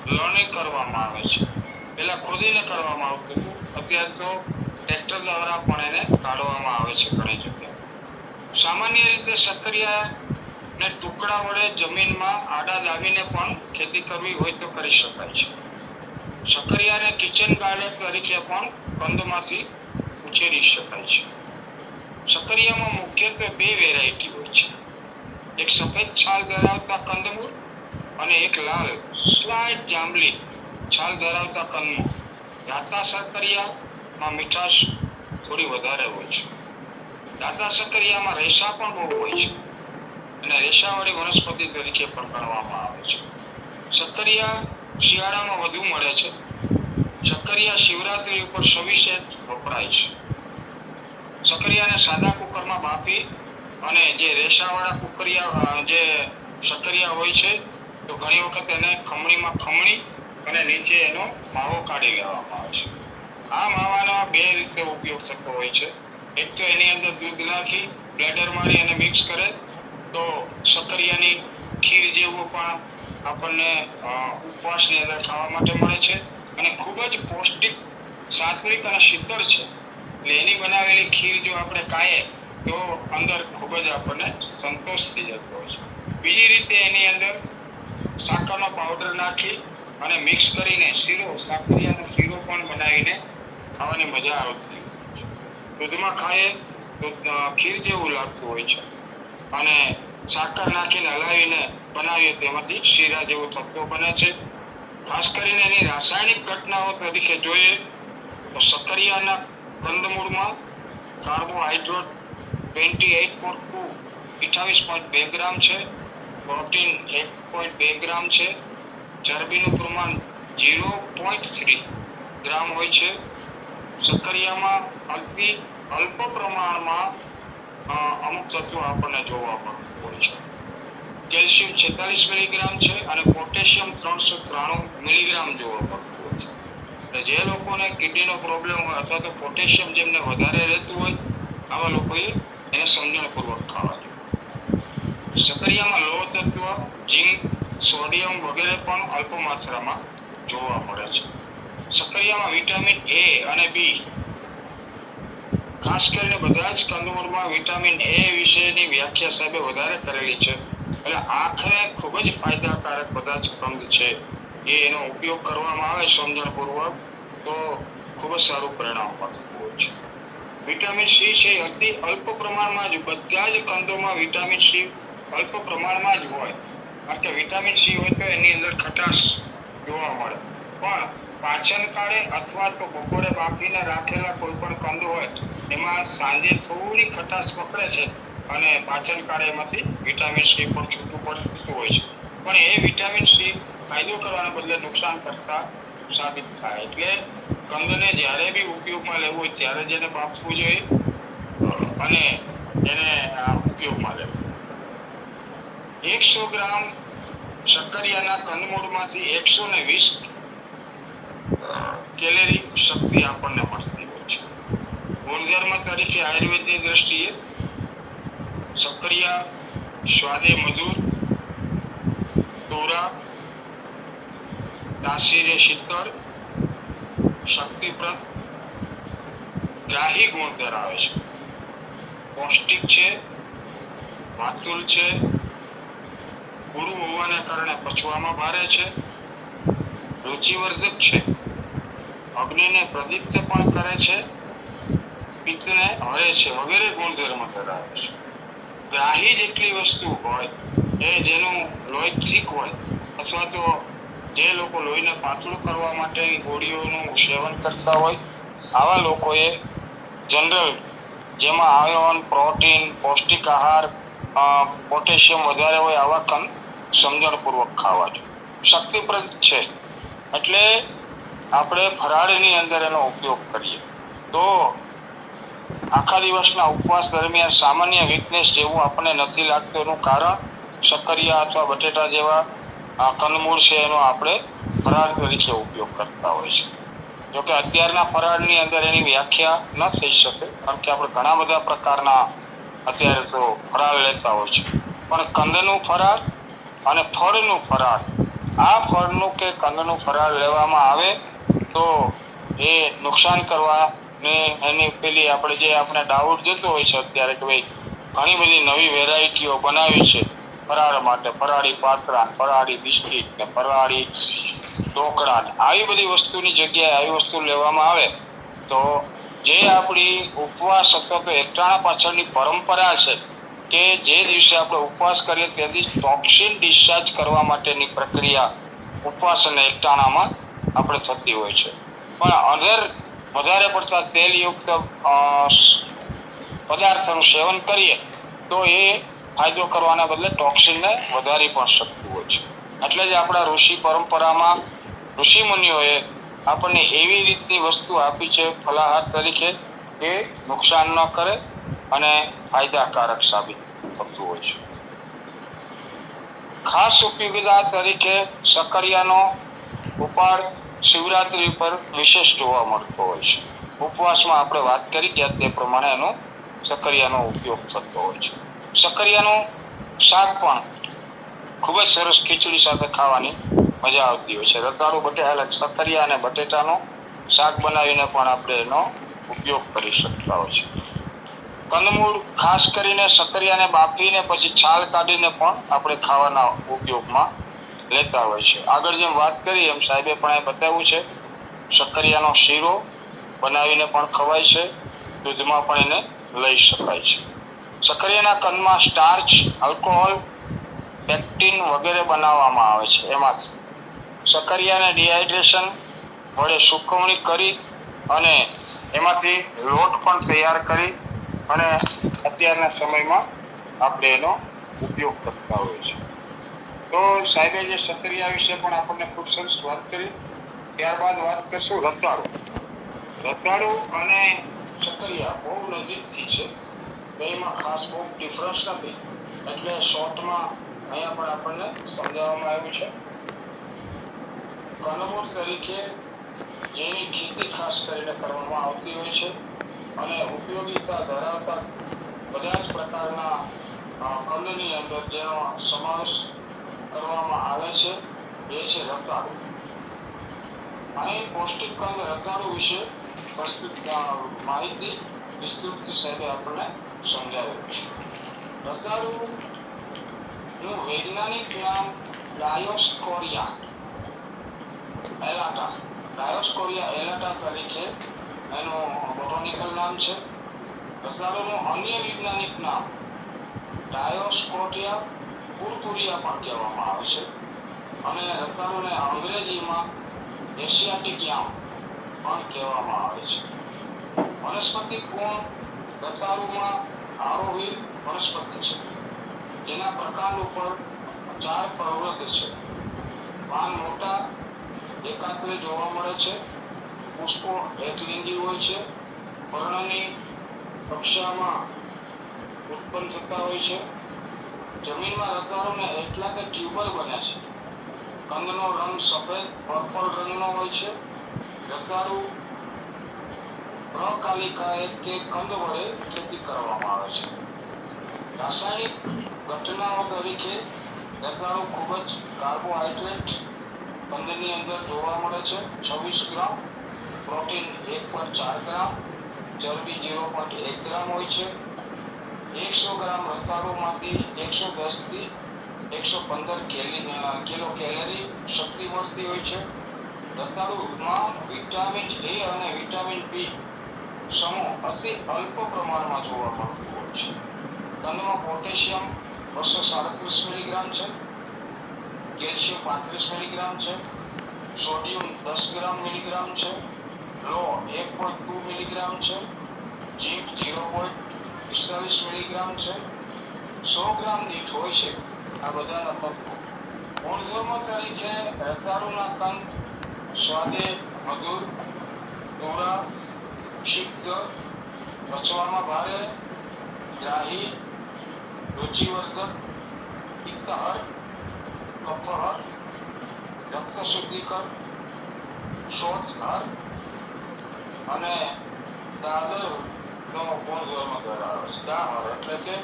લણણી કરવામાં આવે છે. પેલા ખોદીને કરવામાં આવતું હતું, અત્યારે તો ટ્રેક્ટર દ્વારા પણ એને કાઢવામાં આવે છે ઘણી જગ્યાએ. સામાન્ય રીતે શક્કરિયાને ટુકડા વડે જમીનમાં આડા દાબીને પણ ખેતી કરવી હોય તો કરી શકાય છે. શક્કરિયાને કિચન ગાર્ડન તરીકે પણ કંદમાંથી ઉછેરી શકાય છે. શક્કરિયામાં મુખ્યત્વે બે વેરાયટી હોય છે. એક સફેદ છાલ ધરાવતા કંદમૂળ અને એક લાલ સ્લાઇટ જાંબલી છાલ ધરાવતા કંદમૂળ. દાંતા શક્કરિયામાં મીઠાશ થોડી વધારે હોય છે. દાંતા શક્કરિયામાં રેસા પણ બહુ હોય છે અને રેસાવાળી વનસ્પતિ તરીકે પણ ગણવામાં આવે છે. શક્કરિયા શિયાળામાં વધુ મળે છે. શક્કરિયા શિવરાત્રી ઉપર સવિશેષ વપરાય છે. શક્કરિયાને સાદા કુકરમાં બાફી અને જે રેસાવાળા જે શક્કરિયા હોય છે તો ઘણી વખત એને ખમણીમાં ખમણી અને નીચે એનો માવો કાઢી લેવામાં આવે છે. આ માવાનો બે રીતે ઉપયોગ થતો હોય છે. એક તો એની અંદર દૂધ નાખી બ્લેન્ડર મારી અને મિક્સ કરે તો શક્કરિયાની ખીર જેવું પણ આપણને ઉપવાસની અંદર ખાવા માટે મળે છે અને ખૂબ જ પૌષ્ટિક, સાત્વિક અને શીતળ છે. એટલે એની બનાવેલી ખીર જો આપણે ખાઈએ તો અંદર ખૂબ જ આપણને સંતોષ થઈ જતો હોય છે. બીજી રીતે એની અંદર સાકરનો પાવડર નાખી અને મિક્સ કરીને સાકરિયાનો શીરો પણ બનાવીને ખાવાની મજા આવતી હોય છે. દૂધમાં ખાઈએ તો ખીર જેવું લાગતું હોય છે અને સાકર નાખીને હલાવીને બનાવીએ તેમાંથી શીરા જેવું તત્વ બને છે. ખાસ કરીને એની રાસાયણિક ઘટનાઓ તરીકે જોઈએ તો સક્કરિયાના કંદમૂળમાં કાર્બોહાઈડ્રેટ 28.2 ગ્રામ છે, પ્રોટીન 1.2 ગ્રામ છે, ચરબીનું પ્રમાણ 0.3 ગ્રામ હોય છે. સક્કરિયામાં અલ્પ પ્રમાણમાં અમુક તત્વો આપણને જોવા મળતું હોય છે. કેલ્શિયમ 46 મિલીગ્રામ છે અને પોટેશિયમ 393 મિલીગ્રામ જોવા મળતું હોય છે. એટલે જે લોકોને કિડનીનો પ્રોબ્લેમ હોય અથવા તો પોટેશિયમ જેમને વધારે રહેતું હોય આવા લોકોએ એને સમજણપૂર્વક ખાવા જોઈએ. સક્કરિયામાં લોહ તત્વ, ઝીંક, સોડિયમ વગેરે પણ અલ્પ માત્રામાં જોવા મળે છે. સક્કરિયામાં વિટામિન એ અને બી, ખાસ કરીને બધા જ કંદમૂળમાં વિટામિન એ વિશેની વ્યાખ્યા સાહેબે વધારે કરેલી છે. એટલે આંખને ખૂબ જ ફાયદાકારક બધા જ કંદ છે. એનો ઉપયોગ કરવામાં આવે સમજણપૂર્વક તો ખૂબ જ સારું પરિણામ મળતું હોય છે. વિટામિન સી છે અતિ અલ્પ પ્રમાણમાં જ બધા જ કંદોમાં વિટામિન સી અલ્પ પ્રમાણમાં જ હોય. કારણ કે વિટામિન સી હોય તો એની અંદર ખટાશ જોવા મળે. પણ પાચન કાળે અથવા તો બપોરે બાફીને રાખેલા કોઈ પણ કંદ હોય એમાં સાંજે થોડી ખટાશ પકડે છે અને પાચન કાળે એમાંથી વિટામિન સી પણ છૂટું પડતું હોય છે. પણ એ વિટામિન સી ફાયદો કરવાના બદલે નુકસાન કરતા સાબિત થાય. એટલે કંદને જ્યારે બી ઉપયોગમાં લેવું હોય ત્યારે જ એને બાફવું જોઈએ અને એને ઉપયોગમાં લેવું. 100 ગ્રામ સક્કરિયાના કંદમૂળમાંથી 120 કેલેરી શક્તિ આપણને મળતી હોય છે. ગુણધર્મ તરીકે આયુર્વેદની દ્રષ્ટિએ સક્કરિયા સ્વાદે મધુર, તોરા, તાસીરે શીતળ, શક્તિપ્રદ, ગ્રાહી ગુણ ધરાવે છે. પૌષ્ટિક છે, માતુલ છે, પૂરું હોવાને કારણે પચવામાં ભારે છે, રુચિવર્ધક છે, અગ્નિને પ્રદીપ્ત પણ કરે છે, પિત્તને હરે છે વગેરે ગુણધર્મ ધરાવે છે. ગ્રાહી જેટલી વસ્તુ હોય એ જેનું લોહી ઠીક હોય અથવા તો જે લોકો લોહીને પાતળું કરવા માટેની ગોળીઓનું સેવન કરતા હોય આવા લોકોએ જનરલ જેમાં આયર્ન, પ્રોટીન, પૌષ્ટિક આહાર, પોટેશિયમ વધારે હોય આવા કંદ સમજણપૂર્વક ખાવા જોઈએ. શક્તિપ્રદ છે એટલે આપણે ફરાળની અંદર એનો ઉપયોગ કરીએ તો આખા દિવસના ઉપવાસ દરમિયાન સામાન્ય વીકનેસ જેવું આપણને નથી લાગતું. એનું કારણ સક્કરિયા અથવા બટેટા જેવા કંદમૂળ છે એનો આપણે ફરાળ તરીકે ઉપયોગ કરતા હોય છે. જોકે અત્યારના ફરાળની અંદર એની વ્યાખ્યા ન થઈ શકે કારણ કે આપણે ઘણા બધા પ્રકારના અત્યારે તો ફરાળ લેતા હોય છે. પણ કંદનું ફરાળ અને ફળનું ફરાળ, આ ફળનું કે કંદનું ફરાળ લેવામાં આવે તો એ નુકસાન કરવા ને એની પેલી આપણે ડાઉટ જતો હોય છે અત્યારે કે ભાઈ ઘણી બધી નવી વેરાયટીઓ બનાવી છે ફરાળ માટે, ફરાળી પાત્રા, ફરાળી બિસ્કિટ ને ફરાળી ઢોકળા ને આવી બધી વસ્તુની જગ્યાએ આવી વસ્તુ લેવામાં આવે તો જે આપણી ઉપવાસ અથવા તો એકટાણા પાછળની પરંપરા છે કે જે દિવસે આપણે ઉપવાસ કરીએ તેથી ટોક્સિન ડિસ્ચાર્જ કરવા માટેની પ્રક્રિયા ઉપવાસ અને એકટાણામાં આપણે થતી હોય છે. પણ વધારે પડતા તેલયુક્ત પદાર્થોનું સેવન કરીએ તો એ ફાયદો કરવાના બદલે ટોક્સિનને વધારી પણ શકતું હોય છે. એટલે જ આપણા ઋષિ પરંપરામાં ઋષિ મુનિઓએ આપણને એવી રીતની વસ્તુ આપી છે ફલાહાર તરીકે કે નુકસાન ન કરે અને ફાયદાકારક સાબિત થતું હોય છે. ખાસ ઉપયોગિતા તરીકે સક્કરિયાનો ઉપાડ શિવરાત્રી પર વિશેષ જોવા મળતો હોય છે. ઉપવાસમાં આપણે વાત કરી ગયા તે પ્રમાણે એનો સક્કરિયાનો ઉપયોગ થતો હોય છે. સક્કરિયાનું શાક પણ ખૂબ જ સરસ ખીચડી સાથે ખાવાની મજા આવતી હોય છે. રતાળુ બટેટા સક્કરિયા અને બટેટાનો શાક બનાવીને પણ આપણે એનો ઉપયોગ કરી શકતા હોય છે. કંદમૂળ ખાસ કરીને સક્કરિયાને બાફીને પછી છાલ કાઢીને પણ આપણે ખાવાના ઉપયોગમાં લેતા હોય છે. આગળ જેમ વાત કરી એમ સાહેબે પણ એ બતાવ્યું છે, સક્કરિયાનો શીરો બનાવીને પણ ખવાય છે, દૂધમાં પણ એને લઈ શકાય છે. સક્કરિયાના કંદમાં સ્ટાર્ચ, આલ્કોહોલ, પેક્ટિન વગેરે બનાવવામાં આવે છે. એમાંથી સક્કરિયાને ડિહાઇડ્રેશન વડે સુકવણી કરી અને એમાંથી લોટ પણ તૈયાર કરી અને અત્યારના સમયમાં આપણે એનો ઉપયોગ કરતા હોઈએ છીએ. તો સાહેબે જે સક્કરિયા વિશે પણ આપણને ખૂબ સરસ વાત કરી. ત્યારબાદ વાત કરશું રતાળુ. રતાળુ અને સક્કરિયા બહુ નજીકથી છે, બેમાં ખાસ બહુ ડિફરન્સ નથી, એટલે શોર્ટમાં અહીંયા પણ આપણને સમજાવવામાં આવ્યું છે. કંદમૂળ તરીકે જેની ખેતી ખાસ કરીને કરવામાં આવતી હોય છે અને ઉપયોગિતા ધરાવતા બધા જ પ્રકારના કંદની અંદર જેનો સમાવેશ કરવામાં આવે છે એ છે રતાળુ. અહીં પૌષ્ટિક કંદ રતાળુ વિશે માહિતી વિસ્તૃત સાહેબે આપણને સમજાવ્યું છે. રતાળુનું વૈજ્ઞાનિક નામ ડાયોસ્કોરિયા એલાટા, ડાયોસ્કોરિયા એલાટા તરીકે એનું બોટાનિકલ નામ છે. રતાળુનું અન્ય વૈજ્ઞાનિક નામ ડાયોસ્કોરિયા પુરપુરિયા પણ કહેવામાં આવે છે અને રતાળુને અંગ્રેજીમાં એશિયાટિક યામ પણ કહેવામાં આવે છે. વનસ્પતિ ગુણ રતાળુમાં આરોહી વનસ્પતિ છે, જેના પ્રકાર ઉપર 4 પ્રવૃત્તિ છે. પાન મોટા એકાત્રે જોવા મળે છે, પુષ્પો એકલિંગી હોય છે, પર્ણની કક્ષામાં ઉત્પન્ન થતા હોય છે. જમીનમાં રતાળુને એટલા કે ટ્યુબર બને છે. કંદનો રંગ સફેદ પર્પલ રંગનો હોય છે. રતાળુ પ્રકાલિકાએ કે કંદ વડે ખેતી કરવામાં આવે છે. રાસાયણિક ઘટનાઓ તરીકે રતાળુ ખૂબ જ કાર્બોહાઈડ્રેટ કંદની અંદર જોવા મળે છે. 26 ગ્રામ, પ્રોટીન 1.4 ગ્રામ, ચરબી 0.1 ગ્રામ હોય છે. 100 ગ્રામ રતાળુમાંથી 110 થી 115 કિલો કેલરી શક્તિ મળતી હોય છે. રતાળુમાં વિટામિન એ અને વિટામિન બી સમૂહ અતિ અલ્પ પ્રમાણમાં જોવા મળતું હોય છે. કંદમાં પોટેશિયમ 237 મિલીગ્રામ છે, કેલ્શિયમ 35 મિલીગ્રામ છે, સોડિયમ 10 મિલીગ્રામ છે, લો 1.2 મિલીગ્રામ છે, ઝીંક 0.45 મિલીગ્રામ છે. 100 ગ્રામ દીઠ હોય છે આ બધાના તત્વો. ગુણધર્મો તરીકે રતાળુના કંદ સ્વાદે મધુર, ધોળા, સિદ્ધ, પચવામાં ભારે, ગ્રાહી, રુચિવર્ધક, પિત્તહર, કફહર, રક્ત શુદ્ધિકર, શોથહર અને દાદરનો ગુણધર્મ ધરાવે છે. દાહર એટલે કે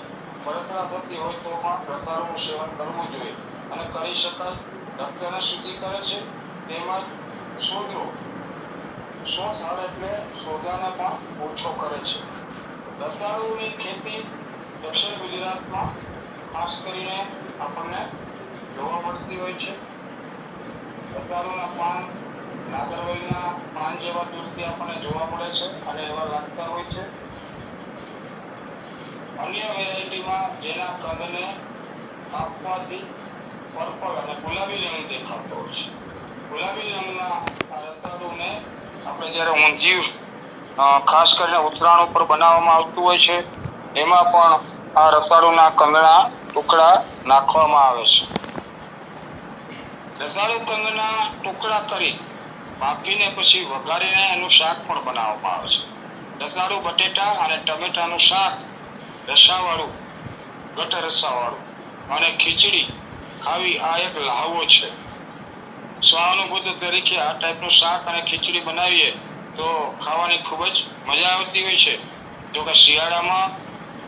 બળતરા થતી હોય તો પણ રતાળુનું સેવન કરવું જોઈએ અને કરી શકાય. રક્તને શુદ્ધિ કરે છે, તેમજ શોધરો, શોથહર એટલે શોધાને પણ ઓછો કરે છે. રતાળુની ખેતી દક્ષિણ ગુજરાતમાં ખાસ કરીને આપણને જોવા મળતી હોય છે. રતાળુના પાન નાગરવેલના પાન જેવા દૂરથી આપણને જોવા મળે છે અને એવા લાગતા હોય છે. અન્ય વેરાયટીમાં જેના કંદને કાપવાથી પર્પલ અને ગુલાબી રંગ દેખાતો હોય છે. ગુલાબી રંગના રતાળુને આપણે જ્યારે ઊંધિયું ખાસ કરીને ઉત્તરાયણ ઉપર બનાવવામાં આવતું હોય છે, એમાં પણ આ રતાળુના કંદના ટુકડા નાખવામાં આવે છે. રતાળુ કંદના ટુકડા કરી બાફીને પછી વઘારીને એનું શાક પણ બનાવવામાં આવે છે. રતાળુ બટેટા અને ટમેટાનું શાક રસાવાળું, ગટ રસાવાળું અને ખીચડી ખાવી આ એક લહાવો છે. સ્વાનુભૂત તરીકે આ ટાઈપનું શાક અને ખીચડી બનાવીએ તો ખાવાની ખૂબ જ મજા આવતી હોય છે. જો કે શિયાળામાં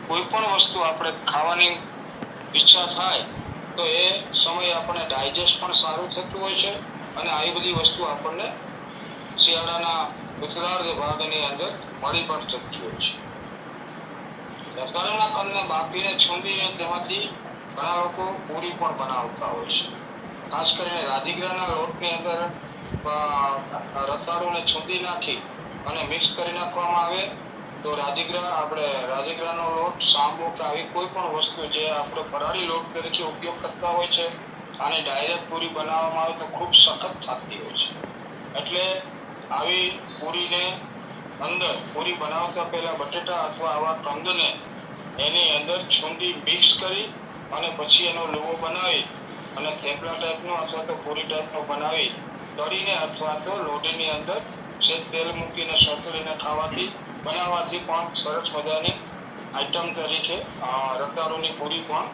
કોઈ પણ વસ્તુ આપણે ખાવાની ઈચ્છા થાય તો એ સમયે આપણને ડાયજેસ્ટ પણ સારું થતું હોય છે અને આવી બધી વસ્તુ આપણને શિયાળાના ઉત્તરાર્ધ ભાગની અંદર મળી પણ જતી હોય છે. રતાળુના કંદને બાફીને છૂંદીને તેમાંથી ઘણા લોકો પૂરી પણ બનાવતા હોય છે. ખાસ કરીને રાજગરાના લોટની અંદર રતાળુને છૂંદી નાખી અને મિક્સ કરી નાખવામાં આવે તો રાજગરાનો લોટ, સાંબો કે આવી કોઈ પણ વસ્તુ જે આપણે ફરાળી લોટ તરીકે ઉપયોગ કરતા હોય છે આને ડાયરેક્ટ પૂરી બનાવવામાં આવે તો ખૂબ સખત થતી હોય છે. એટલે આવી પૂરીને અંદર પૂરી બનાવતા પહેલા બટેટા અથવા આવા કંદને એની અંદર છૂંદી મિક્સ કરી અને પછી એનો લુવો બનાવી અને થેપલા ટાઈપનો અથવા તો પૂરી ટાઈપનો બનાવી તળીને અથવા તો લોટીની અંદર તેલ મૂકીને સોતરીને બનાવવાથી પણ સરસ મજાની આઈટમ તરીકે રતાળુની પૂરી પણ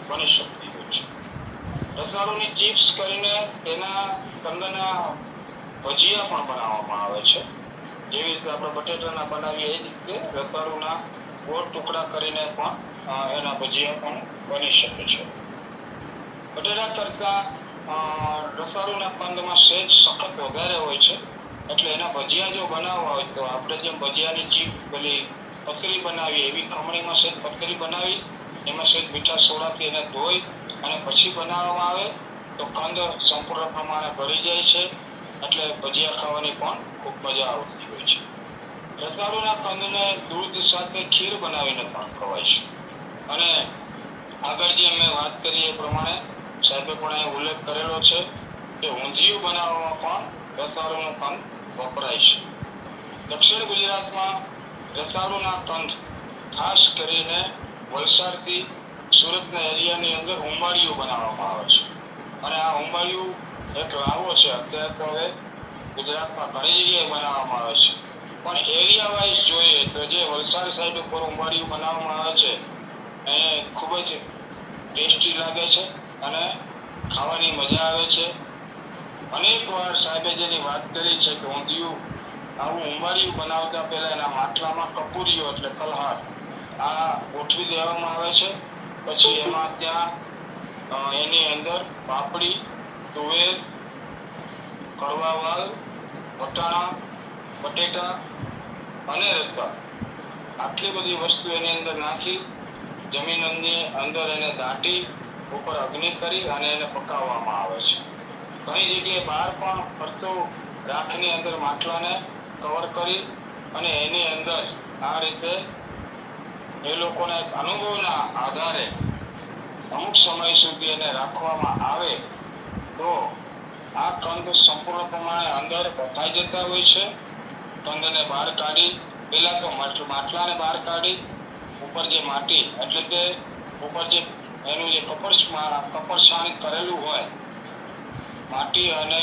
બની શકતી હોય છે. રતાળુની ચિપ્સ કરીને તેના કંદના ભજીયા પણ બનાવવામાં આવે છે. જેવી રીતે આપણે બટેટાના બનાવીએ એ જ રીતે રતાળુના ગોળ ટુકડા કરીને પણ એના ભજીયા પણ બની શકે છે. બટેટા કરતા રતાળુના કંદમાં સહેજ સખત વધારે હોય છે. એટલે એના ભજીયા જો બનાવવા હોય તો આપણે જેમ ભજીયાની ચીપ પેલી પતરી બનાવીએ એવી ખમણીમાં સહેજ પતરી બનાવી એમાં સહેજ મીઠા સોડાથી એને ધોઈ અને પછી બનાવવામાં આવે તો કંદ સંપૂર્ણ પ્રમાણે ભળી જાય છે. એટલે ભજીયા ખાવાની પણ ખૂબ મજા આવતી હોય છે. રતાળુના કંદને દૂધ સાથે ખીર બનાવીને પણ ખવાય છે. અને આગળ જે મેં વાત કરી એ પ્રમાણે સાહેબે પણ અહીં ઉલ્લેખ કરેલો છે કે ઊંધિયું બનાવવામાં પણ રતાળુનું કંદ વપરાય છે. દક્ષિણ ગુજરાતમાં રતાળુના કંદ ખાસ કરીને વલસાડથી સુરતના એરિયાની અંદર ઉંબાડિયું બનાવવામાં આવે છે. અને આ ઉંબાડિયું એક લાવો છે. અત્યારે તો હવે ગુજરાતમાં ઘણી જગ્યાએ બનાવવામાં આવે છે. પણ એરિયા વાઇઝ જોઈએ તો જે વલસાડ સાઈડ ઉપર ઉંબાડિયું બનાવવામાં આવે છે એને ખૂબ જ ટેસ્ટી લાગે છે અને ખાવાની મજા આવે છે. અનેક વાર સાહેબે જેની વાત કરી છે કે ઊંધિયું આવું ઉંબાડિયું બનાવતા પહેલા એના માટલામાં કપૂરીઓ એટલે કલહાર આ ગોઠવી દેવામાં આવે છે. પછી એમાં ત્યાં એની અંદર પાપડી, તુવેર, કડવા વાલ, વટાણા, બટેટા અને રતાળ આટલી બધી વસ્તુ એની અંદર નાખી જમીનની અંદર એને દાટી ઉપર અગ્નિ કરી અને એને પકાવવામાં આવે છે. ઘણી જગ્યાએ બહાર પણ ફરતો રાખની અંદર માટલાને કવર કરી અને એની અંદર આ રીતે એ લોકોના અનુભવના આધારે અમુક સમય સુધી એને રાખવામાં આવે તો આ કંદ સંપૂર્ણ પ્રમાણે અંદર બફાઈ જતા હોય છે. કંદને બહાર કાઢી પેલા તો માટલાને બહાર કાઢી ઉપર જે માટી એટલે કે ઉપર જે એનું જે કપડછાણ કરેલું હોય માટી અને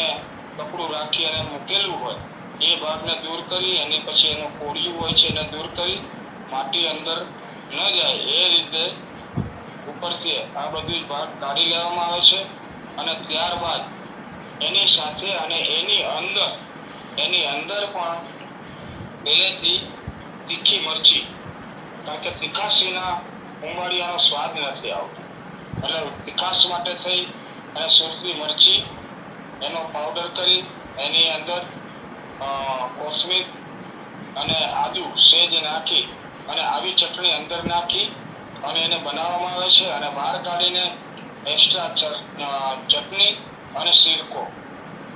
કપડું રાખી અને મૂકેલું હોય એ ભાગને દૂર કરી અને પછી એનું કોળિયું હોય છે એને દૂર કરી માટી અંદર ન જાય એ રીતે ઉપરથી આ બધું ભાગ કાઢી લેવામાં આવે છે. અને ત્યારબાદ એની સાથે અને એની અંદર પણ પહેલેથી તીખી મરચી, કારણ કે તીખાશીના ઉંબાડિયાનો સ્વાદ નથી આવતો એટલે તીખાશ માટે થઈ અને સુરતી મરચી એનો પાવડર કરી એની અંદર કોથમીર અને આદુ સેજ નાખી અને આવી ચટણી અંદર નાખી અને એને બનાવવામાં આવે છે. અને બહાર કાઢીને એક્સ્ટ્રા ચટણી અને સિરકો,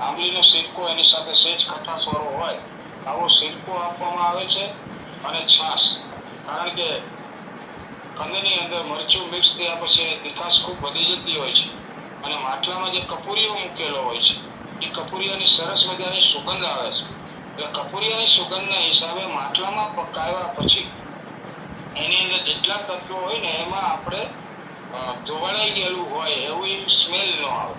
આંબલીનો સિરકો એની સાથે સેજ ખટાશવાળો હોય આવો સિરકો આપવામાં આવે છે અને છાશ, કારણ કે કંદની અંદર મરચું મિક્સ થયા પછી તીખાશ ખૂબ વધી જતી હોય છે અને માટલામાં જે કપૂરીઓ મૂકેલો હોય છે એ કપૂરિયાની સરસ મજાની સુગંધ આવે છે. એટલે કપૂરિયાની સુગંધના હિસાબે માટલામાં પકાવ્યા પછી એની અંદર જેટલા તત્વો હોય ને એમાં આપણે ધોવાળાઈ ગયેલું હોય એવું સ્મેલ ન આવે,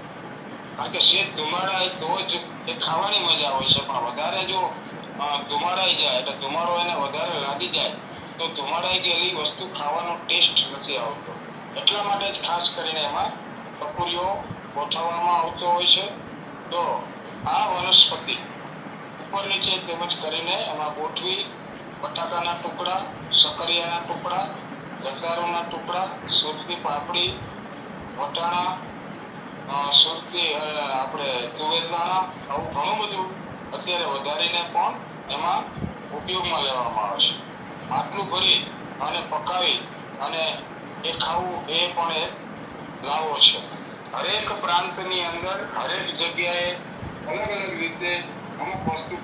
કારણ કે શેત ધુમાડાય તો જ એ ખાવાની મજા હોય છે. પણ વધારે જો ધુમાડાઈ જાય એટલે ધુમાડો એને વધારે લાગી જાય તો ધુમાડાઈ ગયેલી વસ્તુ ખાવાનો ટેસ્ટ નથી આવતો. એટલા માટે જ ખાસ કરીને એમાં કપૂરીઓ ગોઠવવામાં આવતો હોય છે. તો આ વનસ્પતિ ઉપર નીચે તેમજ કરીને એમાં ગોઠવી બટાકાના ટુકડા, સકરિયાના ટુકડા, રતાળુના ટુકડા, સુરતી પાપડી, વટાણા, સુરતી આપણે તુવેર દાણા આવું ઘણું બધું અત્યારે વધારીને પણ એમાં ઉપયોગમાં લેવામાં આવે છે. આટલું ભરી અને પકાવી અને એ ખાવું એ પણ એક લાવો છે. હરેક પ્રાંતની અંદર હરેક જગ્યાએ અલગ અલગ રીતે અમુક વસ્તુ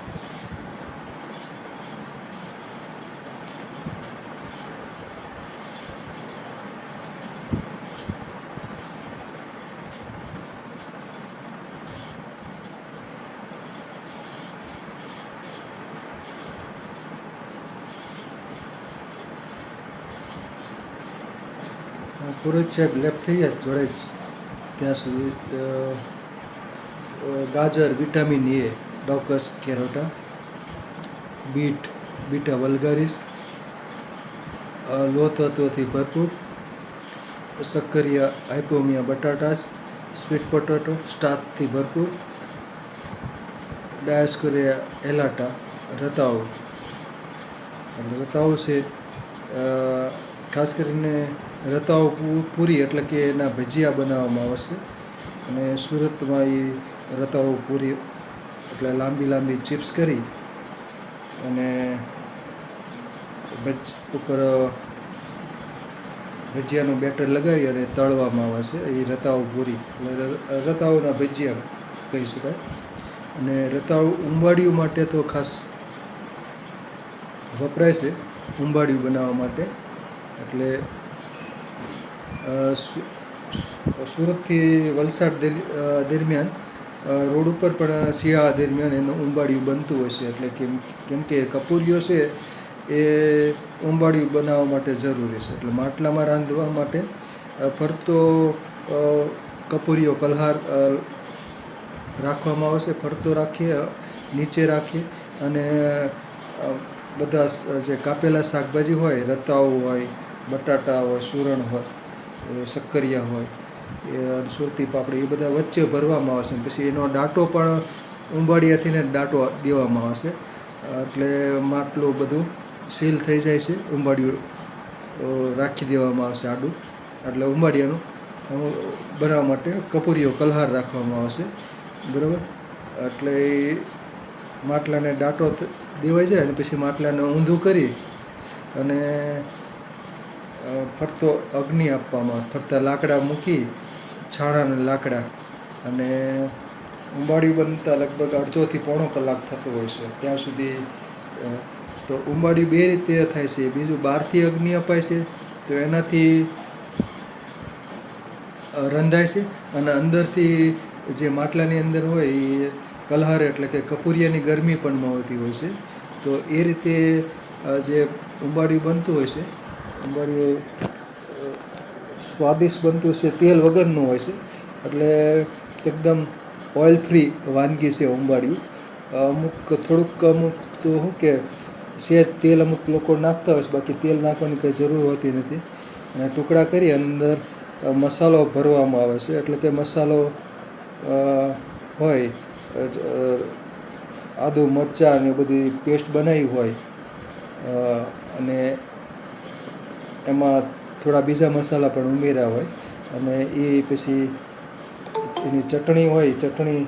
પુરોહિત સાહેબ લેફ્ટ થઈ ગયા જોડે જ ત્યાં સુધી ગાજર વિટામિન એ ડોકસ કેરોટા, બીટ બીટા વલ્ગારિસ લો તત્વોથી ભરપૂર, શક્કરિયા હાઇપોમિયા બટાટાસ, સ્વીટ પોટેટો સ્ટાર્ચથી ભરપૂર, ડાયસ્કોરિયા એલાટા રતાઓ. રતાઓ છે ખાસ કરીને રતાઓ પૂરી એટલે કે એના ભજીયા બનાવવામાં આવશે અને સુરતમાં એ રતાઓ પૂરી એટલે લાંબી લાંબી ચિપ્સ કરી અને ઉપર ભજીયાનું બેટર લગાવી અને તળવામાં આવે છે. એ રતાઓ પૂરી એટલે રતાઓના ભજીયા કહી શકાય. અને રતાઓ ઉંબાડિયું માટે તો ખાસ વપરાય છે, ઉંબાડિયું બનાવવા માટે. એટલે સુરતથી વલસાડ દરમિયાન રોડ ઉપર પણ શિયાળા દરમિયાન એનું ઉંબાડિયું બનતું હોય છે. એટલે કેમ કે કપૂરીઓ છે એ ઉંબાડિયું બનાવવા માટે જરૂરી છે. એટલે માટલામાં રાંધવા માટે ફરતો કપૂરીઓ કલહાર રાખવામાં આવે છે. ફરતો રાખીએ, નીચે રાખીએ અને બધા જે કાપેલા શાકભાજી હોય, રતાઓ હોય, બટાટા હોય, સુરણ હોય, શક્કરિયા હોય, એ સુરતી પાપડી, એ બધા વચ્ચે ભરવામાં આવશે. પછી એનો ડાંટો પણ ઉંબાડિયાથી ને ડાંટો દેવામાં આવશે. એટલે માટલું બધું સીલ થઈ જાય છે. ઉંબાડિયું રાખી દેવામાં આવશે આડું. એટલે ઉંબાડિયાનું બનાવવા માટે કપૂરીઓ કલહાર રાખવામાં આવશે. બરાબર. એટલે એ માટલાને ડાંટો દેવાઈ જાય અને પછી માટલાને ઊંધું કરી અને ફરતો અગ્નિ આપવામાં, ફરતા લાકડા મૂકી, છાણાના લાકડા, અને ઉંબાડિયું બનતા લગભગ અડધોથી પોણો કલાક થતો હોય છે. ત્યાં સુધી તો ઉંબાડિયું બે રીતે થાય છે. બીજું બહારથી અગ્નિ અપાય છે તો એનાથી રંધાય છે, અને અંદરથી જે માટલાની અંદર હોય એ કલહાર એટલે કે કપૂરિયાની ગરમી પણ મળતી હોય છે. તો એ રીતે જે ઉંબાડિયું બનતું હોય છે, ઉંબાડિયું સ્વાદિષ્ટ બનતું છે, તેલ વગરનું હોય છે. એટલે એકદમ ઓઇલ ફ્રી વાનગી છે ઉંબાડિયું. અમુક તો શું કે સહેજ તેલ અમુક લોકો નાખતા હોય છે, બાકી તેલ નાખવાની કંઈ જરૂર હોતી નથી. અને ટુકડા કરી અંદર મસાલો ભરવામાં આવે છે. એટલે કે મસાલો હોય, આદુ મરચાં ને બધી પેસ્ટ બનાવી હોય, અને એમાં થોડા બીજા મસાલા પણ ઉમેર્યા હોય, અને એ પછી એની ચટણી હોય, ચટણી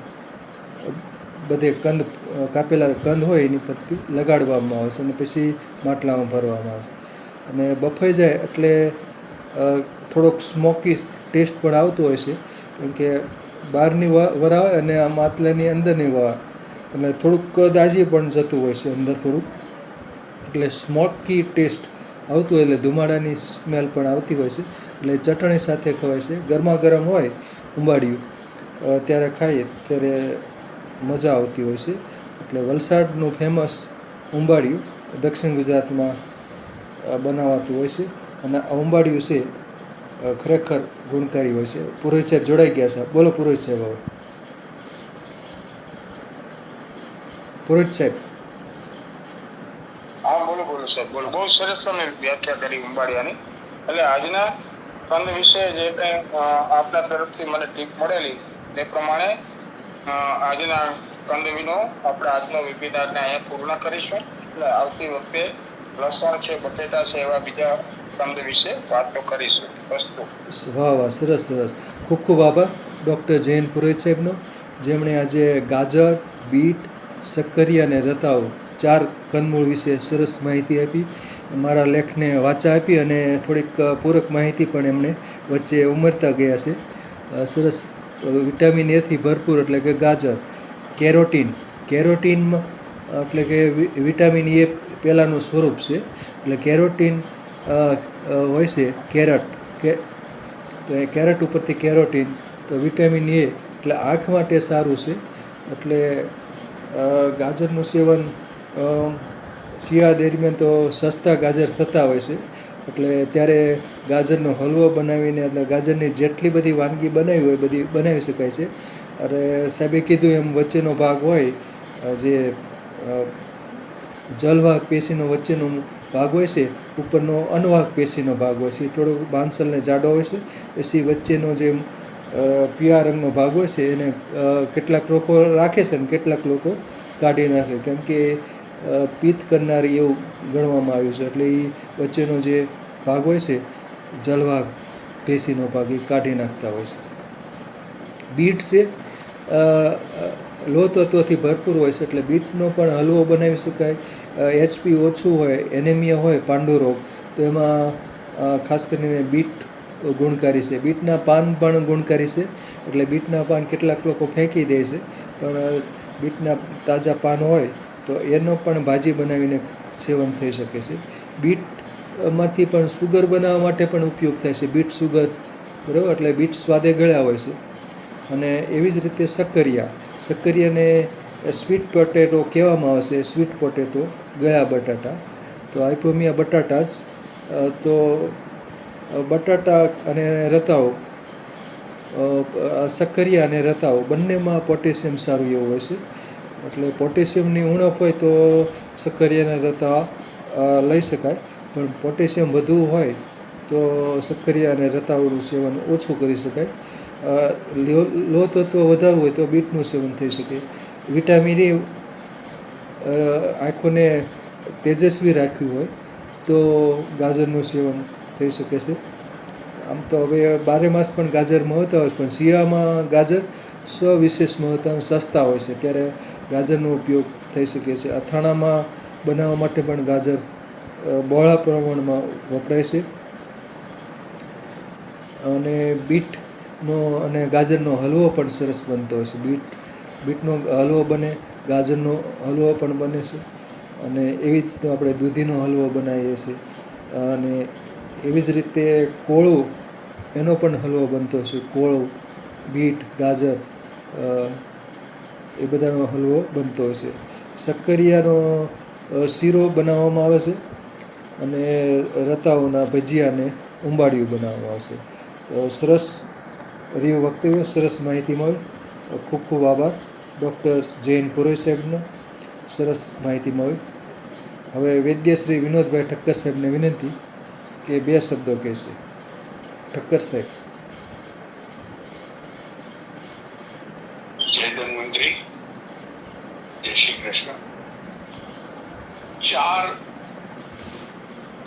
બધે કાપેલા કંદ હોય એની પરથી લગાડવામાં આવે છે અને પછી માટલામાં ભરવામાં આવે છે. અને બફાઈ જાય એટલે થોડોક સ્મોકી ટેસ્ટ પણ આવતો હોય છે. કેમ કે બહારની વરાળ અને આ માટલાની અંદરની વરાળ અને થોડુંક દાઝી પણ જતું હોય છે અંદર થોડુંક. એટલે સ્મોકી ટેસ્ટ આવતું હોય, એટલે ધુમાડાની સ્મેલ પણ આવતી હોય છે. એટલે ચટણી સાથે ખવાય છે. ગરમા ગરમ હોય ઉંબાડિયું ત્યારે ખાઈએ ત્યારે મજા આવતી હોય છે. એટલે વલસાડનું ફેમસ ઉંબાડિયું દક્ષિણ ગુજરાતમાં બનાવાતું હોય છે. અને આ ઉંબાડિયું છે ખરેખર ગુણકારી હોય છે. પુરોહિત સાહેબ જોડાઈ ગયા છે. બોલો પુરોહિત સાહેબ. હવે પુરોહિત સાહેબ. હા, બોલો બોલો સાહેબ, બોલો. બહુ સરસ તમે વ્યાખ્યા કરી ઉંબાડિયાની. એટલે આજના કંદ વિશે જે કંઈ આપના તરફથી મને ટીપ મળેલી તે પ્રમાણે આજના કંદવીનો આપણે આજનો વેબિનારને અહીંયા પૂર્ણ કરીશું. એટલે આવતી વખતે લસણ છે, બટેટા છે, એવા બીજા કંદ વિશે વાતો કરીશું. વસ્તુ વાહ વાહ, સરસ સરસ. ખૂબ ખૂબ આભાર ડૉક્ટર જયંત પુરોહિત સાહેબનો, જેમણે આજે ગાજર, બીટ, શક્કરિયા અને રતાળુ 4 કંદમૂળ વિશે સરસ માહિતી આપી. મારા લેખને વાચા આપી અને થોડીક પૂરક માહિતી પણ એમણે વચ્ચે ઉમેરતા ગયા છે. સરસ. વિટામિન એથી ભરપૂર એટલે કે ગાજર, કેરોટીન. કેરોટીનમાં એટલે કે વિટામિન એ પહેલાંનું સ્વરૂપ છે. એટલે કેરોટીન હોય છે કેરટ કે તો એ કેરટ ઉપરથી કેરોટીન. તો વિટામિન એ એટલે આંખ માટે સારું છે. એટલે ગાજરનું સેવન શિયાળા દરમિયાન તો સસ્તા ગાજર થતા હોય છે. એટલે ત્યારે ગાજરનો હલવો બનાવીને એટલે ગાજરની જેટલી બધી વાનગી બનાવી હોય બધી બનાવી શકાય છે. અને સાહેબે કીધું એમ વચ્ચેનો ભાગ હોય જે જલવાહક પેશીનો વચ્ચેનો ભાગ હોય છે, ઉપરનો અનવાહક પેશીનો ભાગ હોય છે, એ થોડો બાંસલને જાડો હોય છે. પછી વચ્ચેનો જે પીળા રંગનો ભાગ હોય છે એને કેટલાક લોકો રાખે છે ને કેટલાક લોકો કાઢી નાખે, કેમ કે પિત્ત કરનારી એવું ગણવામાં આવ્યું છે. એટલે એ વચ્ચેનો જે ભાગ હોય છે જલવાહક પેશીનો ભાગ એ કાઢી નાખતા હોય છે. બીટ છે લોહ તત્વથી ભરપૂર હોય છે. એટલે બીટનો પણ હલવો બનાવી શકાય. HP ઓછું હોય, એનેમિયા હોય, પાંડુરોગ, તો એમાં ખાસ કરીને બીટ ગુણકારી છે. બીટના પાન પણ ગુણકારી છે. એટલે બીટના પાન કેટલાક લોકો ફેંકી દે છે, પણ બીટના તાજા પાન હોય તો એનો પણ ભાજી બનાવીને સેવન થઈ શકે છે. બીટમાંથી પણ સુગર બનાવવા માટે પણ ઉપયોગ થાય છે, બીટ સુગર, બરાબર. એટલે બીટ સ્વાદે ગળ્યા હોય છે. અને એવી જ રીતે શક્કરિયાને સ્વીટ પોટેટો કહેવામાં આવે છે. સ્વીટ પોટેટો, ગળ્યા બટાટા. તો આઇપોમિયા બટાટા જ. તો બટાટા અને રતાળુ, શક્કરિયા અને રતાળુ બંનેમાં પોટેશિયમ સારું એવું હોય છે. એટલે પોટેશિયમની ઉણપ હોય તો શક્કરિયા અને રતાળા લઈ શકાય, પણ પોટેશિયમ વધુ હોય તો શક્કરિયા અને રતાળુનું સેવન ઓછું કરી શકાય. લોહ તત્વ વધારવું હોય તો બીટનું સેવન થઈ શકે. વિટામિન એ આંખોને તેજસ્વી રાખવી હોય તો ગાજરનું સેવન થઈ શકે છે. આમ તો હવે બારે માસ પણ ગાજર મળતા હોય, પણ શિયાળામાં ગાજર સવિશેષ મહત્ત્વ સસ્તા હોય છે, ત્યારે ગાજરનો ઉપયોગ થઈ શકે છે. અથાણાંમાં બનાવવા માટે પણ ગાજર બહોળા પ્રમાણમાં વપરાય છે. અને બીટનો અને ગાજરનો હલવો પણ સરસ બનતો હોય છે. બીટનો હલવો બને, ગાજરનો હલવો પણ બને છે. અને એવી જ રીતે આપણે દૂધીનો હલવો બનાવીએ છીએ. અને એવી જ રીતે કોળું, એનો પણ હલવો બનતો છે. કોળું, બીટ, ગાજર, એ બધાનો હલવો બનતો હોય છે. શક્કરિયાનો શીરો બનાવવામાં આવે છે. અને રતાળુના ભજીયા અને ઉંબાડિયું બનાવવામાં આવશે. તો સરસ રહ્યું વક્તવ્ય, સરસ માહિતી મળી. ખૂબ ખૂબ આભાર ડૉક્ટર JN પુરોહિત સાહેબનો. સરસ માહિતી મળી. હવે વૈદ્ય શ્રી વિનોદભાઈ ઠક્કર સાહેબને વિનંતી કે 2 શબ્દો કહેશે. ઠક્કર સાહેબ. જય ધન્વંતરી, જય શ્રી કૃષ્ણ. 4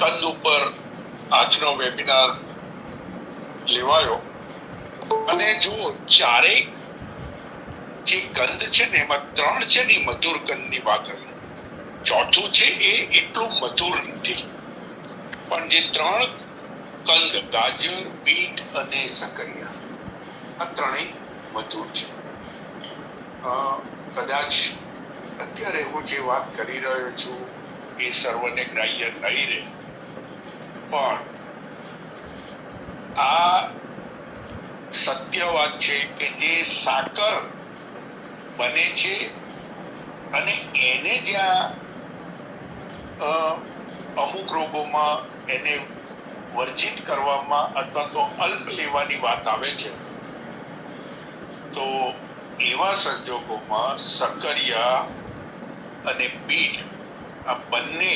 કંદ ઉપર આજનો વેબિનાર લેવાયો અને જુઓ ચારેક જે કંદ છે ને એમાં 3 છે ને મધુર કંદની વાત કરી. ચોથું છે એ એટલું મધુર નથી, પણ જે 3 કંદ ગાજર, બીટ અને શક્કરિયા, આ ત્રણેય મધુર છે. કદાચ અત્યારે હું જે વાત કરી રહ્યો છું એ સર્વને ગ્રાહ્ય નહીં રહે, પણ આ સત્ય વાત છે કે જે સાકર બને છે અને એને જ્યાં અમુક રોગોમાં એને વર્જિત કરવામાં અથવા તો અલ્પ લેવાની વાત આવે છે, તો એવા સંજોગોમાં શક્કરિયા અને બીટ આ બંને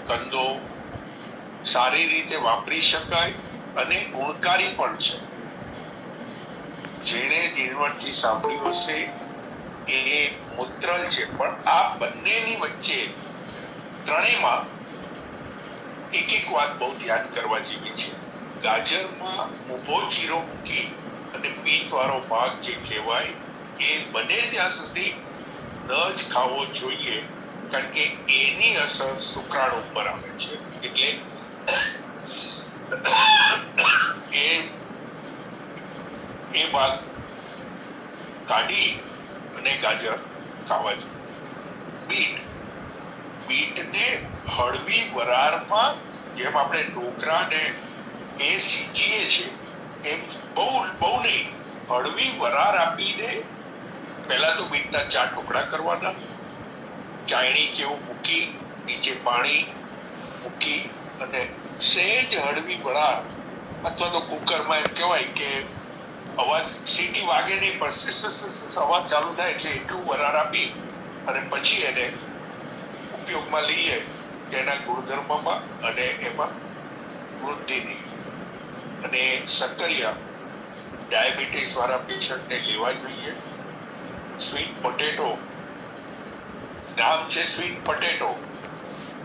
કંદો સારી રીતે વાપરી શકાય અને ગુણકારી પણ છે. જેણે ઝીણવટથી સાંભળ્યું હશે એ મુદ્રલ છે, પણ આ બંનેની વચ્ચે ત્રણેયમાં એક વાત બહુ ધ્યાન કરવા જેવી છે. ગાજરમાં ઊભો ચીરો મૂકી અને બીટ વાળો ભાગ જે કહેવાય એ બને ત્યાં સુધી ન જ ખાવો જોઈએ, કારણ કે એની અસર શુક્રાણુ ઉપર આવે છે. એટલે એ ભાગ કાઢી અને ગાજર ખાવા જોઈએ. બીટને હળવી વરાળમાં, જેમ આપણે ઢોકળાને એ સીજીએ છીએ એમ બહુ નહીં, હળવી વરાળ આપીને પહેલા તો બીટના 4 ટુકડા કરવાના, ચાયણી જેવું મૂકી નીચે પાણી મૂકી અને સહેજ હળવી વરાળ, અથવા તો કુકરમાં એમ કહેવાય કે અવાજ સીટી વાગે નહીં પણ અવાજ ચાલુ થાય એટલે એટલું વરાળ આપી અને પછી એને ઉપયોગમાં લઈએ એના ગુણધર્મમાં અને એમાં વૃદ્ધિની. અને શક્કરિયા ડાયાબિટીસ વાળા પેશન્ટને લેવા જોઈએ. સ્વીટ પોટેટો, નામ છે સ્વીટ પોટેટો,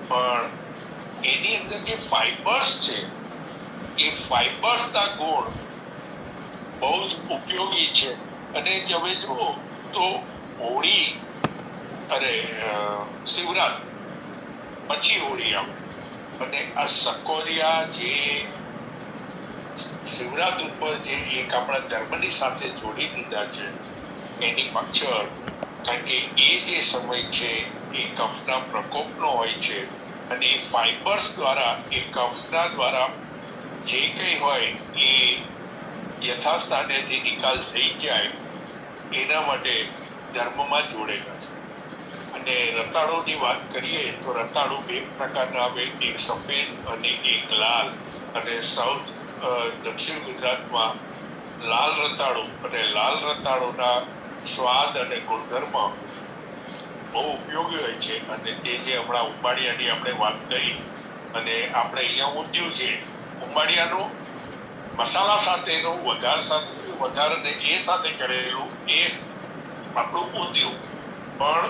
પણ એની અંદર જે ફાઈબર્સ છે એ ફાઈબર્સના ગુણ બહુ જ ઉપયોગી છે. અને તમે જુઓ તો હોળી અરે શિવરાત પછી હોળી આવે અને આ શક્કરિયા જે શિવરાત ઉપર જે એક આપણા ધર્મની સાથે જોડી દીધા છે એની પાછળ, કારણ કે એ જે સમય છે એ કફના પ્રકોપનો હોય છે અને એ ફાઈબર્સ દ્વારા, એ કફના દ્વારા જે કંઈ હોય એ યથાસ્થાનેથી નિકાલ થઈ જાય એના માટે ધર્મમાં જોડેલા છે. અને રતાળુની વાત કરીએ તો રતાળુ 2 પ્રકારના આવે, એક સફેદ અને એક લાલ. અને સાઉથ દક્ષિણ ગુજરાતમાં લાલ રતાળુ અને લાલ રતાળુના સ્વાદ અને ગુણધર્મ બહુ ઉપયોગી હોય છે. અને તે જે હમણાં ઉંબાડિયાની આપણે વાત કરી, અને આપણે અહીંયા ઊંધિયું છે, ઉંબાડિયાનો મસાલા સાથેનો વઘાર અને એ સાથે કરેલું એ આપણું ઊંધિયું. પણ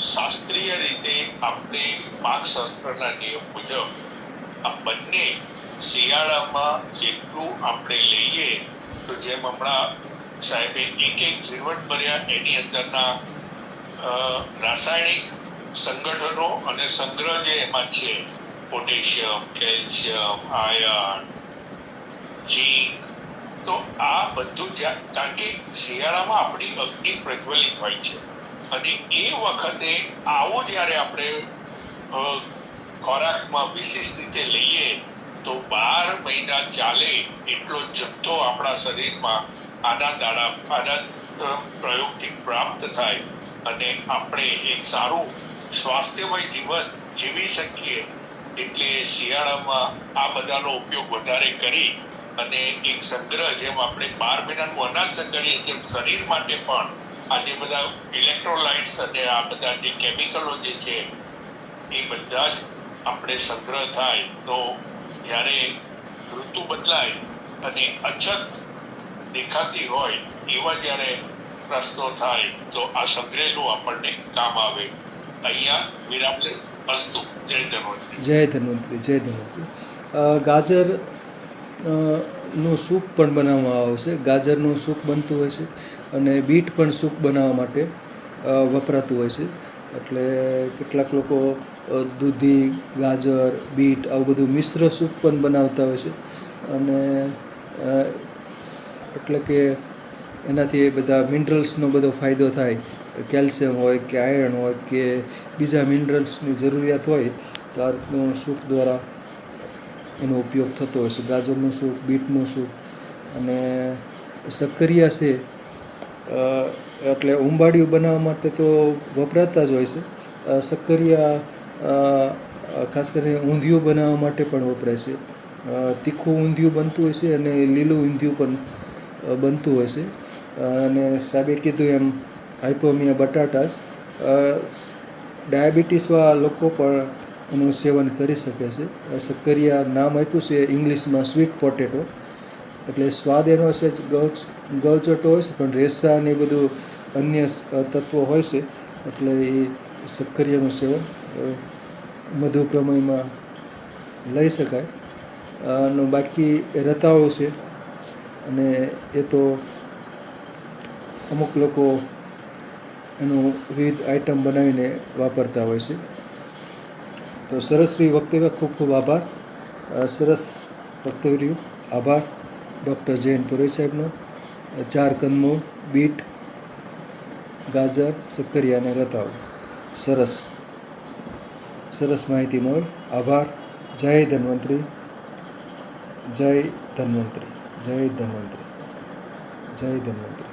શાસ્ત્રીય રીતે આપણે પાકશાસ્ત્રના નિયમ મુજબ આ બંને શિયાળામાં જેટલું આપણે લઈએ, તો જેમ હમણાં સાહેબે એક ઝીણવટ ભર્યા એની અંદરના રાસાયણિક સંગઠનો અને સંગ્રહ જે એમાં છે, પોટેશિયમ, કેલ્શિયમ, આયર્ન, ઝીંક, તો આ બધું કારણ કે શિયાળામાં આપણી અગ્નિ પ્રજ્વલિત હોય છે અને એ વખતે આવો જ્યારે આપણે ખોરાકમાં વિશિષ્ટ રીતે લઈએ તો 12 મહિના ચાલે એટલો જથ્થો આપણા શરીરમાં આના પ્રયોગથી પ્રાપ્ત થાય અને આપણે એક સારું સ્વાસ્થ્યમય જીવન જીવી શકીએ. એટલે શિયાળામાં આ બધાનો ઉપયોગ વધારે કરી અને એક સંગ્રહ, જેમ આપણે 12 મહિનાનું અનાજ સંગ્રહીએ જેમ શરીર માટે પણ આ જે બધા ઇલેક્ટ્રોલાઇટ્સ અને આ બધા જે કેમિકલો જે છે એ બધા જ આપણે સંગ્રહ થાય, તો જ્યારે ઋતુ બદલાય અને અછત દેખાતી હોય એવા જ્યારે પ્રશ્નો થાય તો આ સંગ્રહેલું આપણને કામ આવે. અહીંયા વિરામ લઈશ. અસ્તુ. જય ધન્વંતરી. જય ધન્વંતરી, જય ધન્વંતરી. ગાજર નું સૂપ પણ બનાવવામાં આવે છે. ગાજરનું સૂપ બનતું હોય છે અને બીટ પણ સૂપ બનાવવા માટે વપરાતું હોય છે. એટલે કેટલાક લોકો દૂધી, ગાજર, બીટ આવું બધું મિશ્ર સૂપ પણ બનાવતા હોય છે. અને એટલે કે એનાથી બધા મિનરલ્સનો બધો ફાયદો થાય, કેલ્શિયમ હોય કે આયર્ન હોય કે બીજા મિનરલ્સની જરૂરિયાત હોય, તો આ રીતનું સૂપ દ્વારા એનો ઉપયોગ થતો હોય છે. ગાજરનું સૂપ, બીટનું સૂપ અને શક્કરિયા છે એટલે ઉંબાડિયું બનાવવા માટે તો વપરાતા જ હોય છે. શક્કરિયા ખાસ કરીને ઊંધિયું બનાવવા માટે પણ વપરાય છે. તીખું ઊંધિયું બનતું હોય છે અને લીલું ઊંધિયું પણ બનતું હોય છે. અને સાહેબે કીધું એમ હાઇપોમિયા બટાટાસ, ડાયાબિટીસવાળા લોકો પણ એનું સેવન કરી શકે છે. શક્કરિયા નામ આપ્યું છે ઇંગ્લિશમાં સ્વીટ પોટેટો, એટલે સ્વાદ એનો છે ગળચટો હોય છે, પણ રેસા ને બધું અન્ય તત્વો હોય છે, એટલે એ શક્કરિયાનું સેવન મધુ પ્રમાણમાં લઈ શકાય. અને બાકી રતાળુ છે, અને એ તો અમુક લોકો એનું વિવિધ આઇટમ બનાવીને વાપરતા હોય છે. તો સરસ રહ્યું વક્તવ્ય. ખૂબ ખૂબ આભાર. સરસ વક્તવ્ય રહ્યું. આભાર ડૉક્ટર જે એન પુરોહિત સાહેબનો. 4 કંદમૂળ, બીટ, ગાજર, શક્કરિયા અને રતાળુ. સરસ સરસ માહિતી મળી. આભાર. જય ધન્વંતરી, જય ધન્વંતરી, જય ધન્વંતરી, જય ધન્વંતરી.